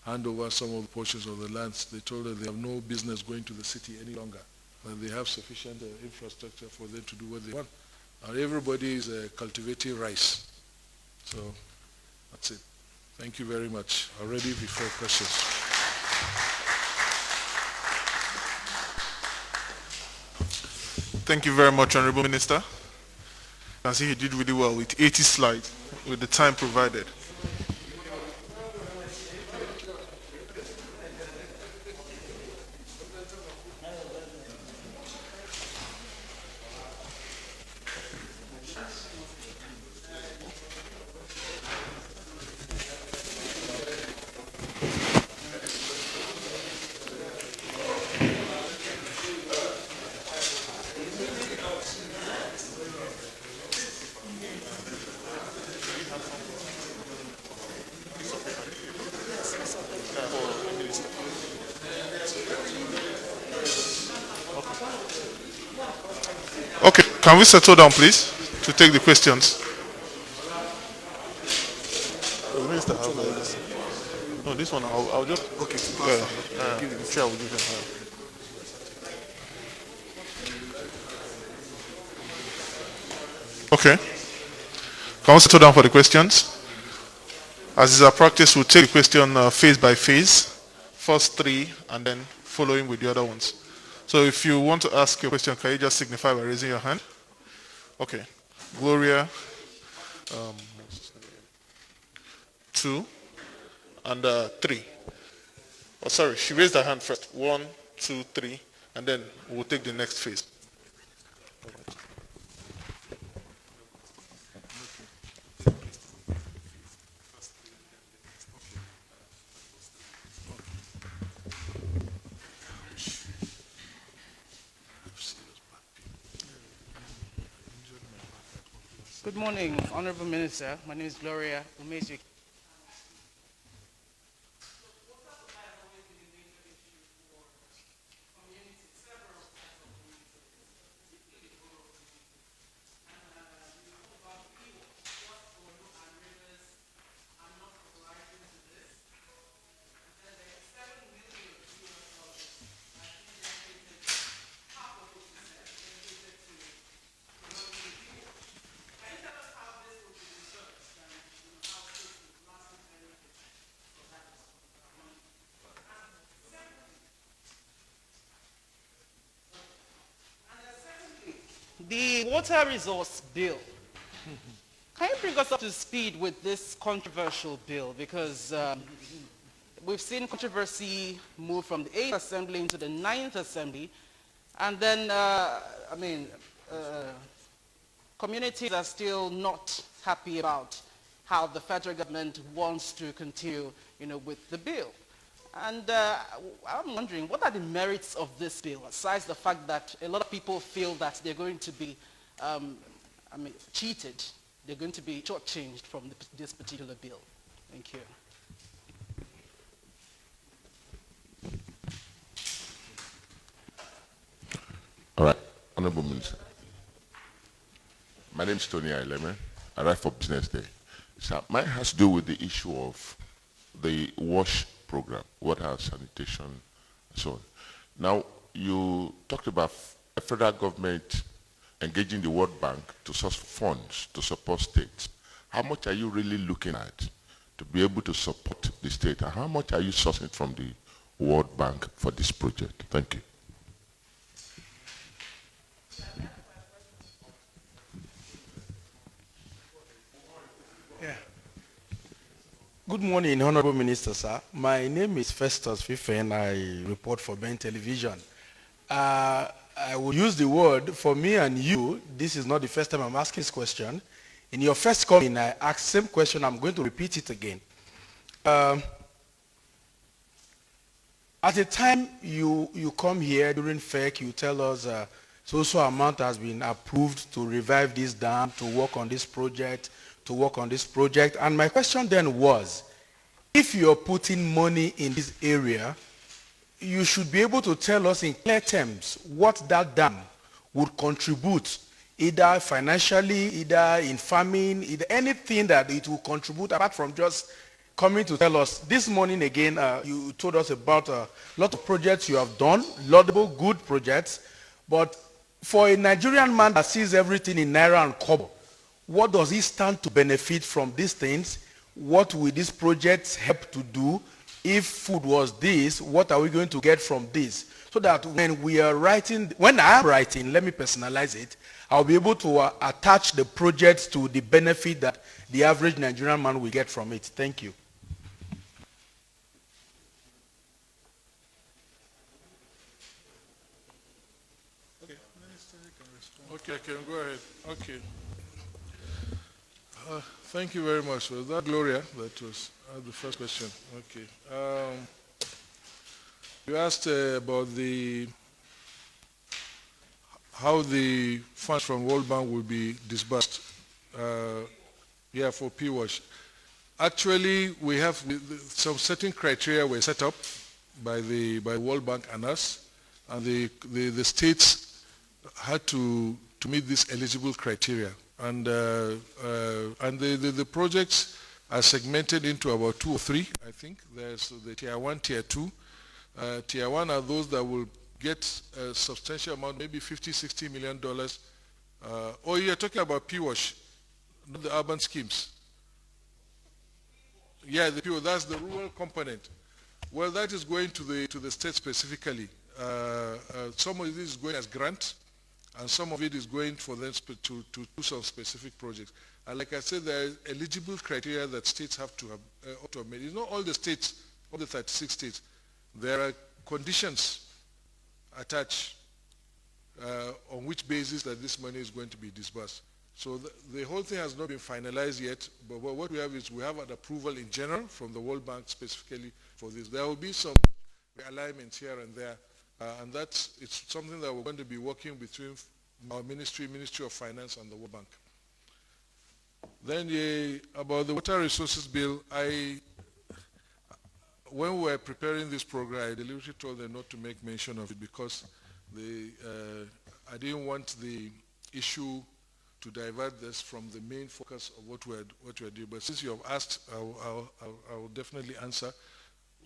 hand over some of the portions of the lands, they told us they have no business going to the city any longer, that they have sufficient infrastructure for them to do what they want. And everybody is cultivating rice. So that's it. Thank you very much. I'm ready before questions. Thank you very much, Honorable Minister. You can see he did really well with 80 slides with the time provided. Okay, can we settle down, please, to take the questions? The minister has this. No, this one I'll just. Okay. Chair will give him. Okay. Can we settle down for the questions? As is our practice, we'll take the question phase by phase, first 3, and then following with the other ones. So if you want to ask a question, can you just signify by raising your hand? Okay. Gloria, 2, and 3. Oh, sorry, she raised her hand first. 1, 2, 3, and then we'll take the next phase. Good morning, Honorable Minister. My name is Gloria Umezu. The water resource bill. Can you bring us up to speed with this controversial bill? Because we've seen controversy move from the 8th Assembly into the 9th Assembly. And then, communities are still not happy about how the federal government wants to continue, with the bill. And I'm wondering, what are the merits of this bill, aside the fact that a lot of people feel that they're going to be cheated, they're going to be shortchanged from this particular bill? Thank you. All right, Honorable Minister. My name is Tony Aileme. I write for Business Day. So mine has to do with the issue of the WASH program, water sanitation, and so on. Now, you talked about a federal government engaging the World Bank to source funds to support states. How much are you really looking at to be able to support the state? And how much are you sourcing from the World Bank for this project? Thank you. Yeah. Good morning, Honorable Minister, sir. My name is Festus Fifen. I report for Ben Television. I will use the word, for me and you, this is not the first time I'm asking this question. In your first comment, I asked the same question. I'm going to repeat it again. At the time you come here during FEC, you tell us so amount has been approved to revive this dam, to work on this project, And my question then was, if you're putting money in this area, you should be able to tell us in clear terms what that dam would contribute, either financially, either in farming, either anything that it will contribute apart from just coming to tell us. This morning again, you told us about a lot of projects you have done, laudable, good projects, but for a Nigerian man that sees everything in Naira and Kobo, what does he stand to benefit from these things? What will these projects help to do? If food was this, what are we going to get from this? So that when I am writing, let me personalize it, I'll be able to attach the projects to the benefit that the average Nigerian man will get from it. Thank you. Okay, Minister, you can respond. Okay, I can go ahead. Okay. Thank you very much. Was that Gloria? That was the first question. Okay. You asked about how the funds from World Bank will be disbursed. Yeah, for PWASH. Actually, we have some certain criteria were set up by World Bank and us, and the states had to meet this eligible criteria. And the projects are segmented into about 2 or 3, I think. There's the Tier 1, Tier 2. Tier 1 are those that will get a substantial amount, maybe $50, $60 million. Or you're talking about PWASH, not the urban schemes. Yeah, the PWASH, that's the rural component. Well, that is going to the state specifically. Some of it is going as grant, and some of it is going for them to do some specific projects. And like I said, there are eligible criteria that states have to have made. It's not all the states, all the 36 states. There are conditions attached on which basis that this money is going to be disbursed. So the whole thing has not been finalized yet, but what we have is we have an approval in general from the World Bank specifically for this. There will be some realignments here and there. And it's something that we're going to be working between our Ministry of Finance and the World Bank. Then about the Water Resources Bill, when we were preparing this program, I deliberately told them not to make mention of it because I didn't want the issue to divert this from the main focus of what we're doing. But since you have asked, I will definitely answer.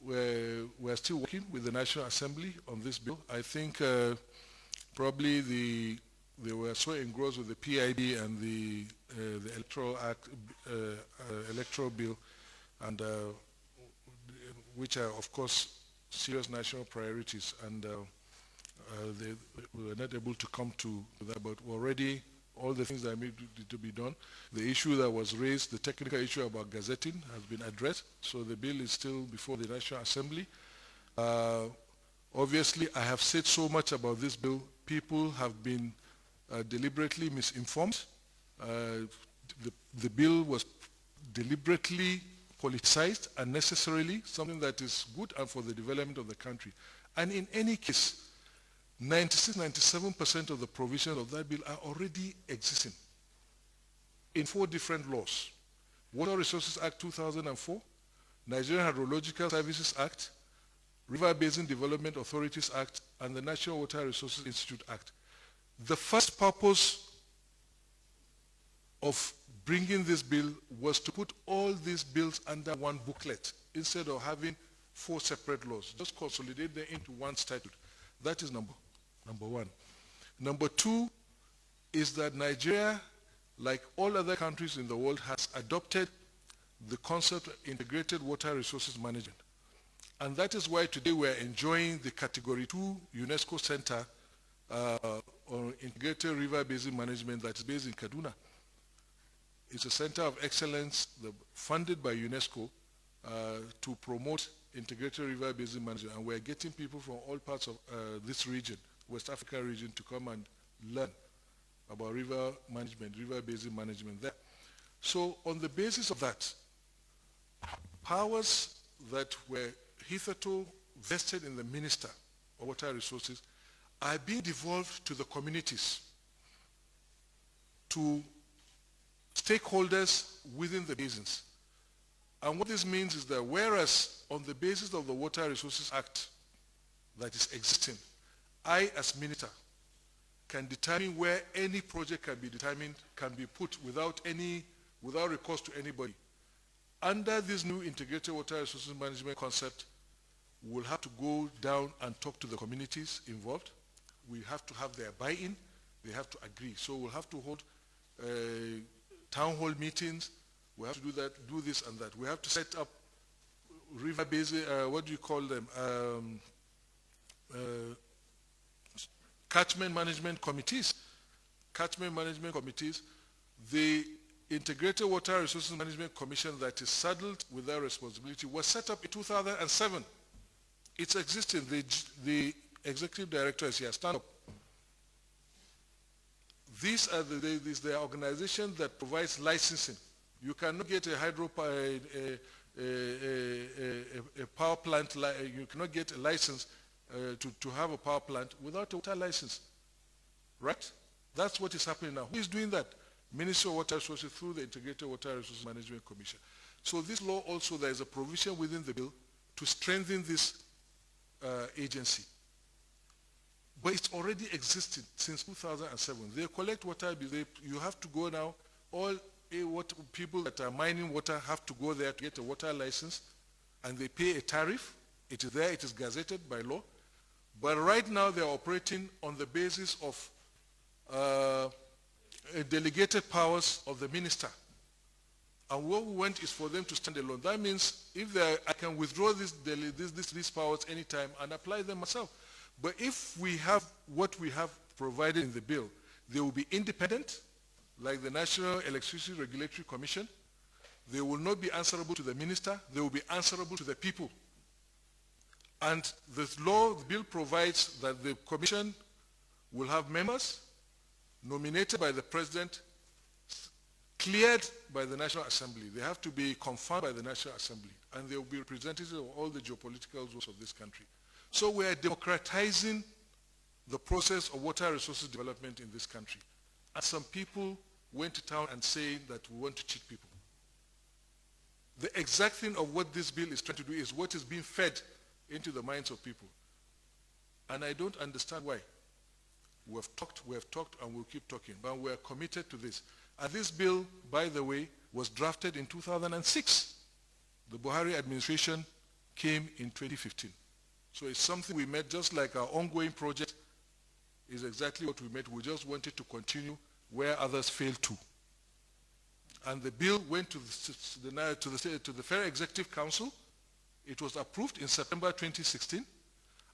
We're still working with the National Assembly on this bill. I think probably they were so engrossed with the PIB and the Electoral Act, Electoral Bill, and which are of course serious national priorities, and they were not able to come to that. But already all the things that need to be done. The issue that was raised, the technical issue about gazetting, has been addressed. So the bill is still before the National Assembly. Obviously, I have said so much about this bill. People have been deliberately misinformed The bill was deliberately politicized unnecessarily, something that is good and for the development of the country. And in any case, 96-97% of the provisions of that bill are already existing in 4 different laws. Water Resources Act 2004, Nigerian Hydrological Services Act, River Basin Development Authorities Act, and the National Water Resources Institute Act. The first purpose of bringing this bill was to put all these bills under one booklet instead of having 4 separate laws. Just consolidate them into one statute. That is number one. Number 2 is that Nigeria, like all other countries in the world, has adopted the concept of integrated water resources management. And that is why today we are enjoying the Category 2 UNESCO Center on integrated river basin management that is based in Kaduna. It's a center of excellence funded by UNESCO to promote integrated river basin management. And we're getting people from all parts of this region, West Africa region, to come and learn about river management, river basin management there. So on the basis of that, powers that were hitherto vested in the Minister of Water Resources are being devolved to the communities, to stakeholders within the basins. And what this means is that whereas on the basis of the Water Resources Act that is existing, I as minister can determine where any project can be determined, can be put without recourse to anybody. Under this new integrated water resources management concept, we'll have to go down and talk to the communities involved. We have to have their buy-in. They have to agree. So we'll have to hold town hall meetings. We have to do this and that. We have to set up river basin, what do you call them? Catchment management committees. Catchment management committees. The Integrated Water Resources Management Commission that is saddled with that responsibility was set up in 2007. It's existing. The executive director is here. Stand up. These are the organization that provides licensing. You cannot get a power plant. You cannot get a license to have a power plant without a water license, right? That's what is happening now. Who is doing that? Ministry of Water Resources through the Integrated Water Resources Management Commission. So this law also, there is a provision within the bill to strengthen this agency. But it's already existed since 2007. They collect water. You have to go now. All people that are mining water have to go there to get a water license, and they pay a tariff. It is there. It is gazetted by law. But right now they are operating on the basis of delegated powers of the minister. And what we want is for them to stand alone. That means if I can withdraw these powers anytime and apply them myself. But if we have what we have provided in the bill, they will be independent, like the National Electricity Regulatory Commission. They will not be answerable to the minister. They will be answerable to the people. And the bill provides that the commission will have members nominated by the president, cleared by the National Assembly. They have to be confirmed by the National Assembly, and they will be representatives of all the geopolitical zones of this country. So we are democratizing the process of water resources development in this country. And some people went to town and saying that we want to cheat people. The exact thing of what this bill is trying to do is what is being fed into the minds of people. And I don't understand why. We have talked, and we'll keep talking, but we are committed to this. And this bill, by the way, was drafted in 2006. The Buhari administration came in 2015. So it's something we made, just like our ongoing project is exactly what we made. We just wanted to continue where others failed to. And the bill went to the Federal Executive Council. It was approved in September 2016.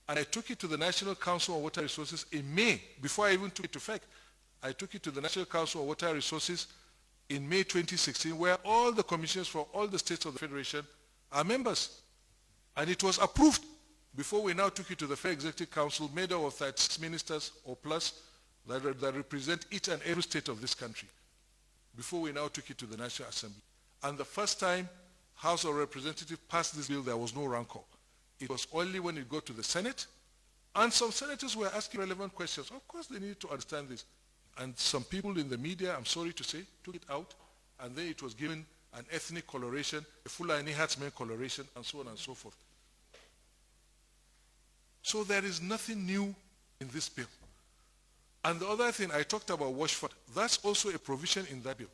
And I took it to the National Council on Water Resources in May, before I even took it to effect. I took it to the National Council on Water Resources in May 2016, where all the commissioners from all the states of the Federation are members. And it was approved before we now took it to the Federal Executive Council, made up of 36 ministers or plus that represent each and every state of this country. before we now took it to the National Assembly. And the first time House of Representatives passed this bill, there was no rancor. It was only when it got to the Senate, and some senators were asking relevant questions. Of course, they needed to understand this. And some people in the media, I'm sorry to say, took it out, and then it was given an ethnic coloration, a Fulani herdsman coloration, and so on and so forth. So there is nothing new in this bill. And the other thing, I talked about wash fund. That's also a provision in that bill.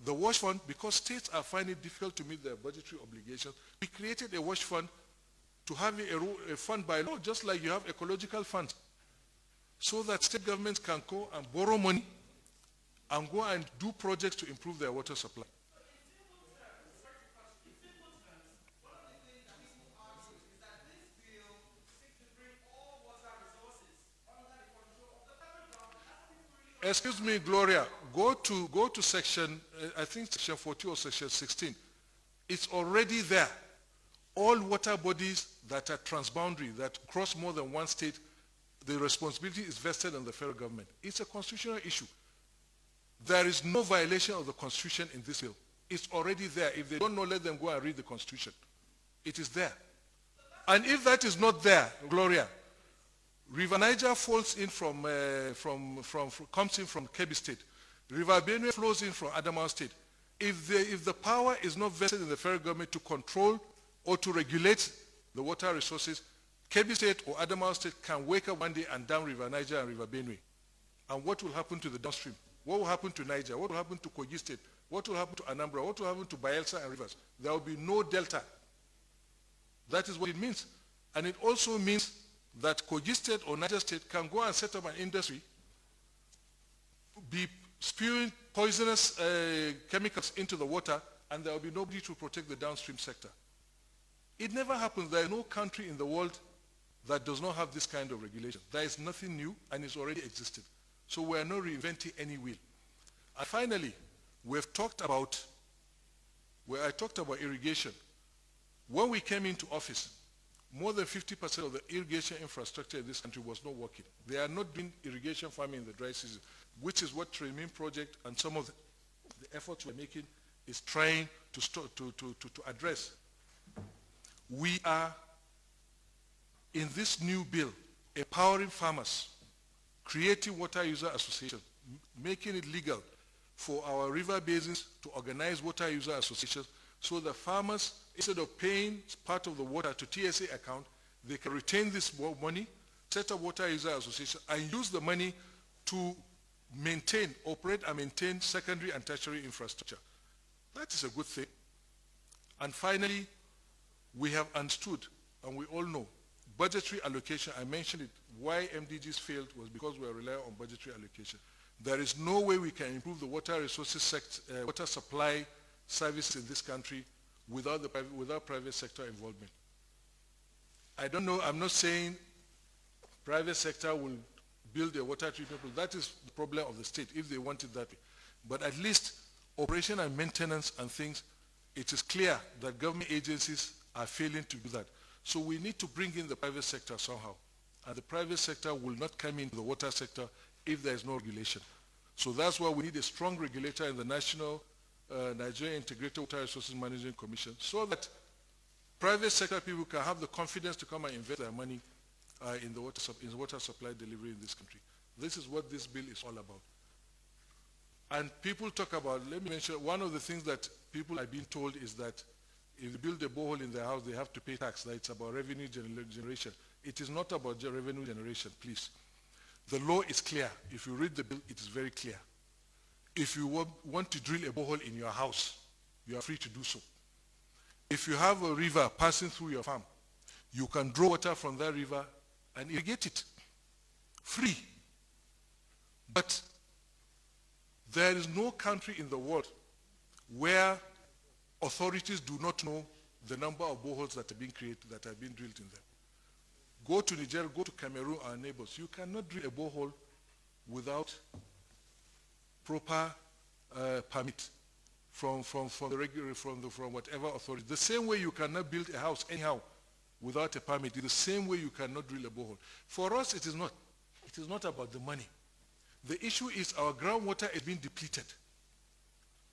The wash fund, because states are finding it difficult to meet their budgetary obligations, we created a wash fund to have a fund by law, just like you have ecological funds, so that state governments can go and borrow money and go and do projects to improve their water supply. Excuse me, Gloria, go to section, I think section 40 or section 16. It's already there. All water bodies that are transboundary, that cross more than one state, the responsibility is vested on the federal government. It's a constitutional issue. There is no violation of the Constitution in this bill. It's already there. If they don't know, let them go and read the Constitution. It is there. And if that is not there, Gloria, River Niger falls in comes in from Kebbi State. River Benue flows in from Adamawa State. If the power is not vested in the federal government to control or to regulate the water resources, Kebbi State or Adamawa State can wake up one day and dam River Niger and River Benue. And what will happen to the downstream? What will happen to Niger? What will happen to Kogi State? What will happen to Anambra? What will happen to Bayelsa and rivers? There will be no delta. That is what it means. And it also means that Kogi State or Niger State can go and set up an industry, be spewing poisonous chemicals into the water, and there will be nobody to protect the downstream sector. It never happens. There is no country in the world that does not have this kind of regulation. There is nothing new, and it's already existed. So we are not reinventing any wheel. And finally, I talked about irrigation. When we came into office, more than 50% of the irrigation infrastructure in this country was not working. They are not doing irrigation farming in the dry season, which is what Tremaine Project and some of the efforts we're making is trying to address. We are, in this new bill, empowering farmers, creating water user associations, making it legal for our river basins to organize water user associations, so the farmers, instead of paying part of the water to TSA account, they can retain this money, set up water user association, and use the money to operate and maintain secondary and tertiary infrastructure. That is a good thing. And finally, we have understood, and we all know, budgetary allocation, I mentioned it, why MDGs failed was because we are relying on budgetary allocation. There is no way we can improve the water resources sector, water supply services in this country without private sector involvement. I don't know, I'm not saying private sector will build a water treatment plant. That is the problem of the state, if they want it that way. But at least operation and maintenance and things, it is clear that government agencies are failing to do that. So we need to bring in the private sector somehow. And the private sector will not come into the water sector if there is no regulation. So that's why we need a strong regulator in the National Nigeria Integrated Water Resources Management Commission, so that private sector people can have the confidence to come and invest their money in the water supply delivery in this country. This is what this bill is all about. And people talk about, let me mention, one of the things that people are being told is that if they build a borehole in their house, they have to pay tax, that it's about revenue generation. It is not about revenue generation, please. The law is clear. If you read the bill, it is very clear. If you want to drill a borehole in your house, you are free to do so. If you have a river passing through your farm, you can draw water from that river and irrigate it. Free. But there is no country in the world where authorities do not know the number of boreholes that are being created, that are being drilled in them. Go to Nigeria, go to Cameroon, our neighbors. You cannot drill a borehole without proper permit from whatever authority. The same way you cannot build a house anyhow without a permit, the same way you cannot drill a borehole. For us, it is not. It is not about the money. The issue is our groundwater is being depleted.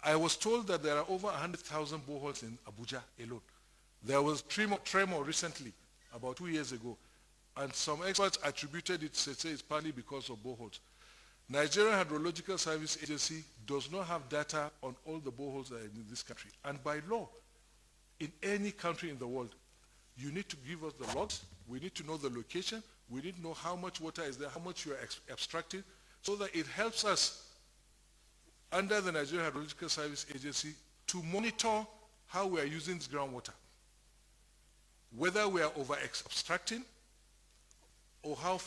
I was told that there are over 100,000 boreholes in Abuja alone. There was tremor recently, about 2 years ago, and some experts attributed it, say it's partly because of boreholes. Nigerian Hydrological Service Agency does not have data on all the boreholes that are in this country. And by law, in any country in the world, you need to give us the logs, we need to know the location, we need to know how much water is there, how much you are abstracting, so that it helps us under the Nigerian Hydrological Service Agency to monitor how we are using this groundwater. Whether we are over-abstracting or how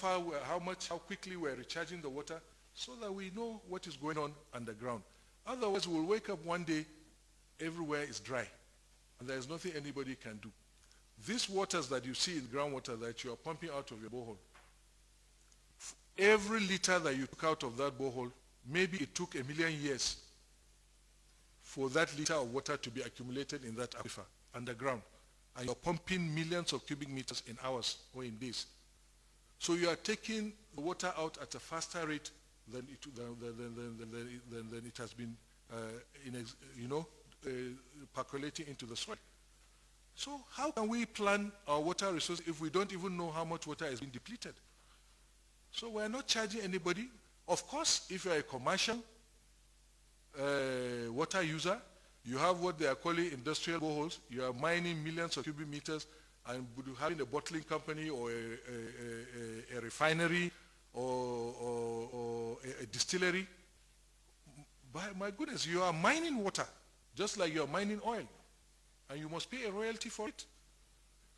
quickly we are recharging the water, so that we know what is going on underground. Otherwise, we'll wake up one day, everywhere is dry, and there is nothing anybody can do. These waters that you see in groundwater that you are pumping out of your borehole, every liter that you took out of that borehole, maybe it took 1 million years for that liter of water to be accumulated in that aquifer underground. And you're pumping millions of cubic meters in hours or in days. So you are taking the water out at a faster rate than it has been, percolating into the soil. So how can we plan our water resources if we don't even know how much water is being depleted? So we're not charging anybody. Of course, if you're a commercial water user, you have what they are calling industrial boreholes. You are mining millions of cubic meters, and having a bottling company or a refinery or a distillery. By my goodness, you are mining water just like you are mining oil, and you must pay a royalty for it.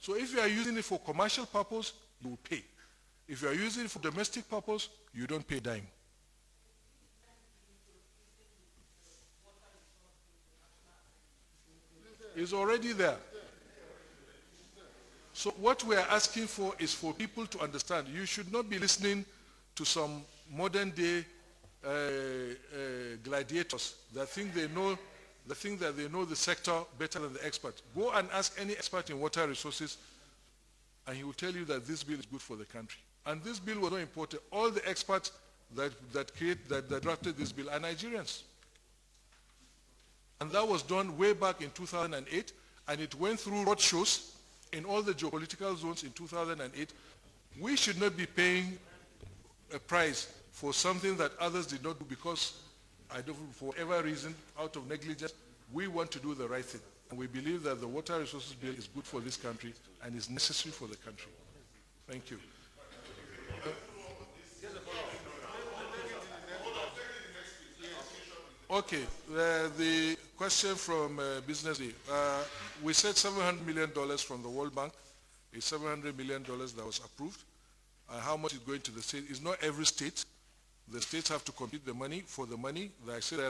So if you are using it for commercial purpose, you will pay. If you are using it for domestic purpose, you don't pay a dime. It's already there. So what we are asking for is for people to understand. You should not be listening to some modern day gladiators that think they know the sector better than the expert. Go and ask any expert in water resources, and he will tell you that this bill is good for the country. And this bill was not imported. All the experts that drafted this bill are Nigerians. And that was done way back in 2008, and it went through roadshows in all the geopolitical zones in 2008. We should not be paying a price for something that others did not do because, for whatever reason, out of negligence, we want to do the right thing. And we believe that the Water Resources Bill is good for this country and is necessary for the country. Thank you. Okay, the question from Business Day. We said $700 million from the World Bank. It's $700 million that was approved. How much is going to the state? It's not every state. The states have to compete for the money. I said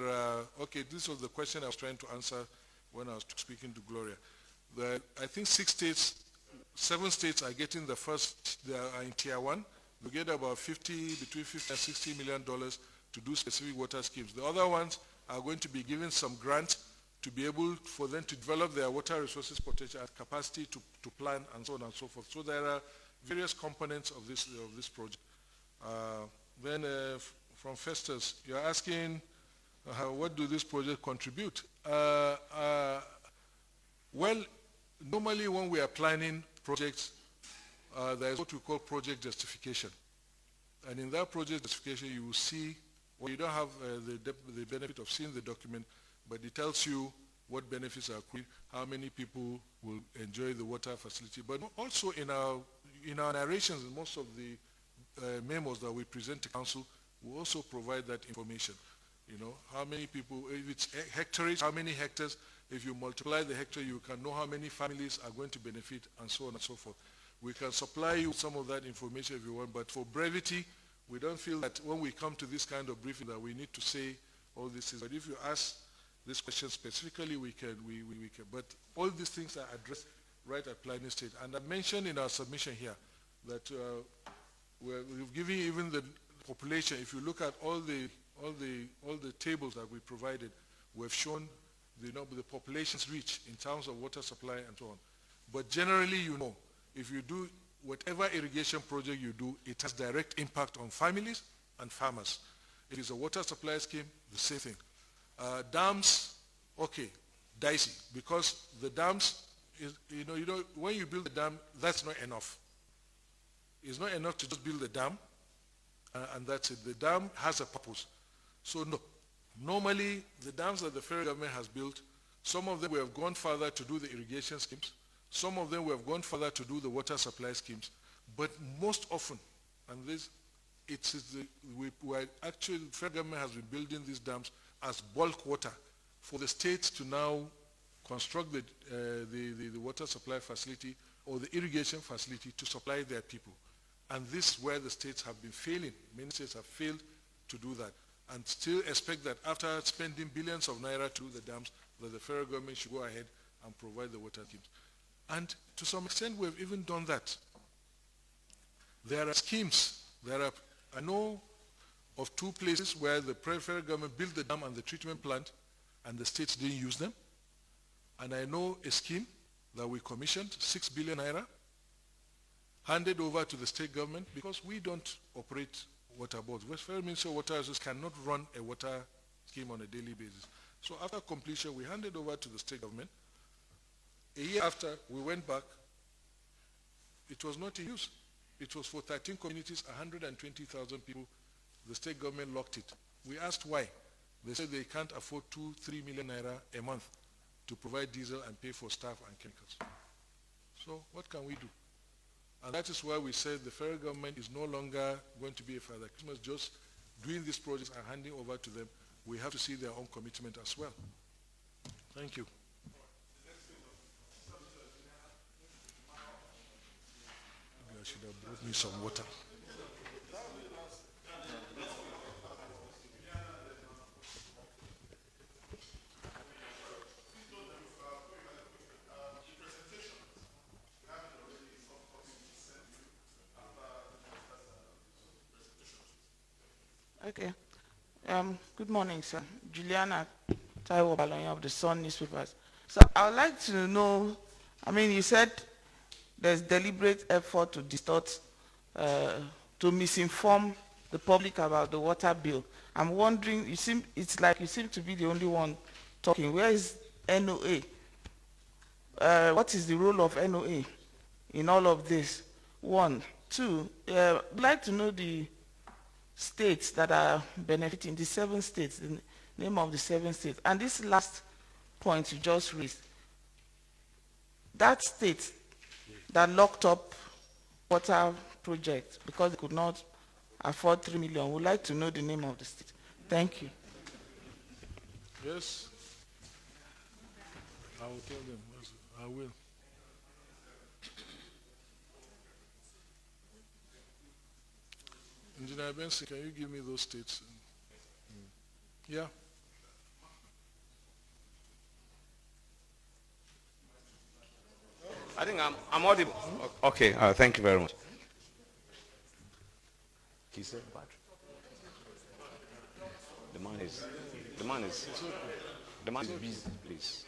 okay, this was the question I was trying to answer when I was speaking to Gloria. I think 7 states are getting the first, they are in tier 1. We get about between $50 and $60 million to do specific water schemes. The other ones are going to be given some grants to be able for them to develop their water resources potential and capacity to plan and so on and so forth. So there are various components of this project. Then from Festus, you're asking what do this project contribute? Well, normally when we are planning projects, there is what we call project justification. And in that project justification, you will see, well, you don't have the benefit of seeing the document, but it tells you what benefits are accrued, how many people will enjoy the water facility. But also in our narrations, in most of the memos that we present to council, we also provide that information. You know, how many people, if it's hectares, how many hectares, if you multiply the hectare, you can know how many families are going to benefit, and so on and so forth. We can supply you some of that information if you want, but for brevity, we don't feel that when we come to this kind of briefing that we need to say all this. But if you ask this question specifically, we can. But all these things are addressed right at planning stage. And I mentioned in our submission here that we've given even the population. If you look at all the tables that we provided, we've shown the population's reach in terms of water supply and so on. But generally, if you do whatever irrigation project you do, it has direct impact on families and farmers. If it's a water supply scheme, the same thing. Dams Okay, dicey, because the dams, when you build a dam, that's not enough. It's not enough to just build a dam, and that's it. The dam has a purpose. So no, normally the dams that the federal government has built, some of them we have gone further to do the irrigation schemes, some of them we have gone further to do the water supply schemes, but most often, and this, actually, the federal government has been building these dams as bulk water for the states to now construct the water supply facility or the irrigation facility to supply their people. And this is where the states have been failing. Many states have failed to do that and still expect that after spending billions of naira to the dams, that the federal government should go ahead and provide the water schemes. And to some extent, we've even done that. There are schemes. I know of 2 places where the federal government built the dam and the treatment plant, and the states didn't use them. And I know a scheme that we commissioned, 6 billion naira, handed over to the state government because we don't operate water boards. West Federal Ministry of Water Resources cannot run a water scheme on a daily basis. So after completion, we handed over to the state government. A year after, we went back. It was not in use. It was for 13 communities, 120,000 people. The state government locked it. We asked why. They said they can't afford 2-3 million naira a month to provide diesel and pay for staff and chemicals. So what can we do? And that is why we said the federal government is no longer going to be a Father Christmas just doing these projects and handing over to them. We have to see their own commitment as well. Thank you. Maybe I should have brought me some water. Okay. Good morning, sir. Juliana Taiwo Balonya of the Sun newspapers. So I would like to know, you said there's deliberate effort to distort, to misinform the public about the water bill. I'm wondering, it's like you seem to be the only one talking. Where is NOA? What is the role of NOA in all of this? 1. 2, I'd like to know the states that are benefiting, the 7 states, the name of the 7 states. And this last point you just raised, that state that locked up water project because they could not afford 3 million, would like to know the name of the state. Thank you. Yes. I will tell them. I will. Engineer Benson, can you give me those states? Yeah. I think I'm audible. Okay, thank you very much. He said battery. The man is busy, please.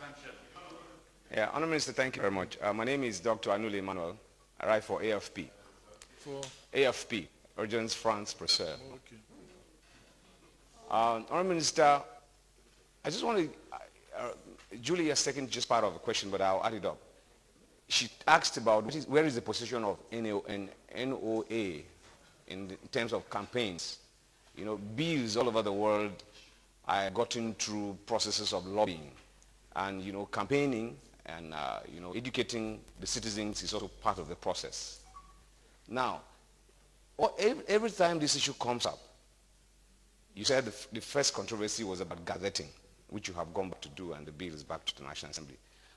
Yeah, Honourable Minister, thank you very much. My name is Dr. Anule Emmanuel. I write for AFP. For? AFP, Urgence France Presse. Oh, okay. Honourable Minister, I just want to, Julie has taken just part of the question, but I'll add it up. She asked about where is the position of NOA in terms of campaigns. Bills all over the world are gotten through processes of lobbying. And, campaigning and, educating the citizens is also part of the process. Now, every time this issue comes up, you said the first controversy was about gazetting, which you have gone back to do, and the bill is back to the National Assembly.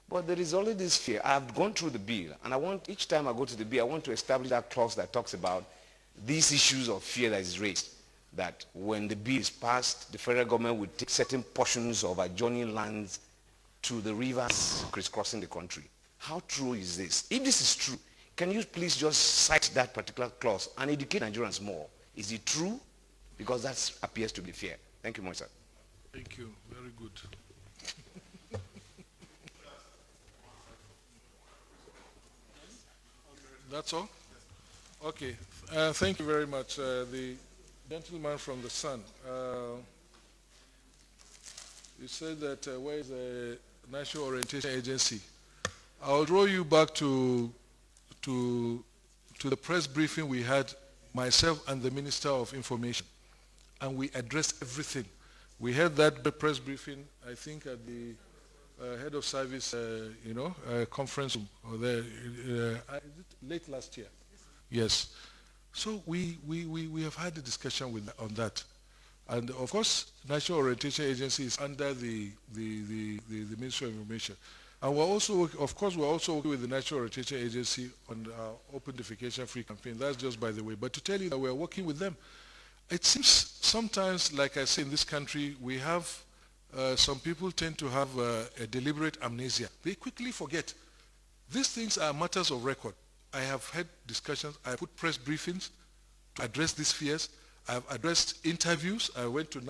But there is only this fear. I've gone through the bill, and each time I go to the bill, I want to establish that clause that talks about these issues of fear that is raised, that when the bill is passed, the federal government will take certain portions of adjoining lands to the rivers crisscrossing the country. How true is this? If this is true, can you please just cite that particular clause and educate Nigerians more? Is it true? Because that appears to be fair. Thank you, Moisa. Thank you. Very good. That's all? Okay. Thank you very much. The gentleman from the Sun. You said that where is the National Orientation Agency? I'll draw you back to the press briefing we had, myself and the Minister of Information, and we addressed everything. We had that press briefing, I think, at the head of service, conference or there, late last year. Yes. So we have had a discussion on that. And of course, National Orientation Agency is under the Ministry of Information. And we're also, of course, we're also working with the National Orientation Agency on our Open Defecation Free campaign. That's just by the way. But to tell you that we're working with them, it seems sometimes, like I say, in this country, we have, some people tend to have a deliberate amnesia. They quickly forget. These things are matters of record. I have had discussions. I put press briefings to address these fears. I've addressed interviews. I went to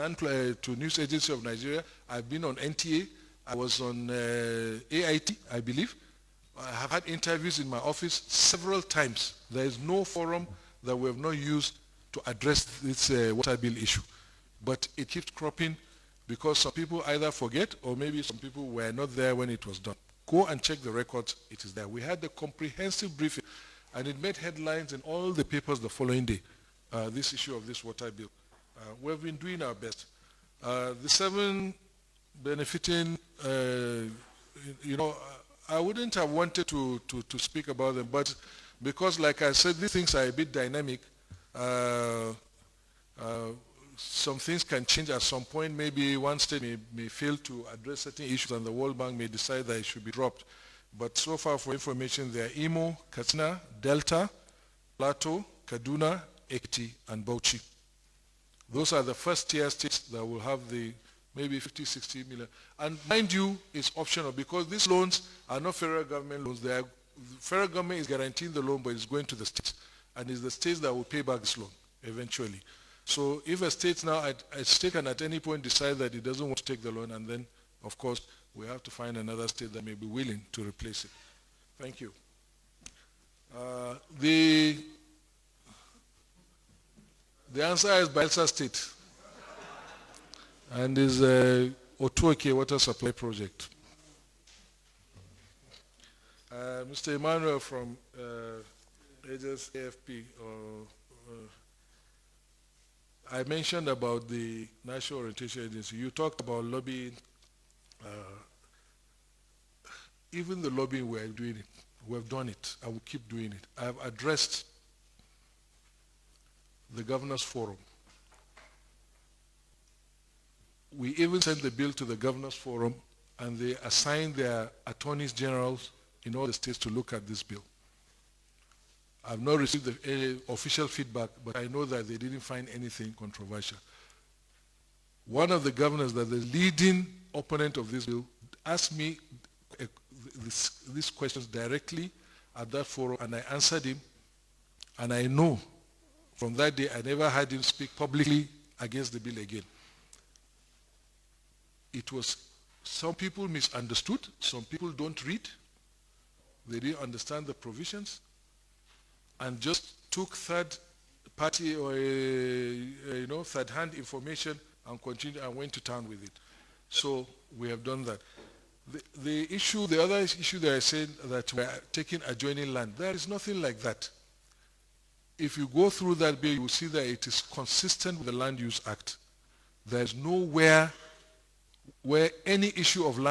News Agency of Nigeria. I've been on NTA. I was on AIT, I believe. I have had interviews in my office several times. There is no forum that we have not used to address this water bill issue. But it keeps cropping because some people either forget or maybe some people were not there when it was done. Go and check the records. It is there. We had a comprehensive briefing, and it made headlines in all the papers the following day, this issue of this water bill. We've been doing our best. The 7 benefiting, I wouldn't have wanted to speak about them, but because, like I said, these things are a bit dynamic. Some things can change at some point. Maybe one state may fail to address certain issues and the World Bank may decide that it should be dropped. But so far, for information, there are Imo, Katsina, Delta, Plateau, Kaduna, Ekiti, and Bauchi. Those are the first tier states that will have the maybe 50, 60 million. And mind you, it's optional because these loans are not federal government loans. The federal government is guaranteeing the loan, but it's going to the states. And it's the states that will pay back this loan eventually. So if a state can at any point decide that it doesn't want to take the loan, and then, of course, we have to find another state that may be willing to replace it. Thank you. The answer is Bayelsa State, and is Otuoke Water Supply Project. Mr. Emmanuel from AJS AFP. I mentioned about the National Orientation Agency. You talked about lobbying. Even the lobbying, we're doing it. We've done it. I will keep doing it. I have addressed the Governors Forum. We even sent the bill to the Governors Forum, and they assigned their attorneys generals in all the states to look at this bill. I've not received any official feedback, but I know that they didn't find anything controversial. One of the governors, that the leading opponent of this bill, asked me these questions directly at that forum, and I answered him. And I know from that day I never heard him speak publicly against the bill again. It was, some people misunderstood, some people don't read, they didn't understand the provisions, and just took third party or third-hand information and continued and went to town with it. So we have done that. The other issue that I said that we are taking adjoining land, there is nothing like that. If you go through that bill, you will see that it is consistent with the Land Use Act. There is nowhere where any issue of land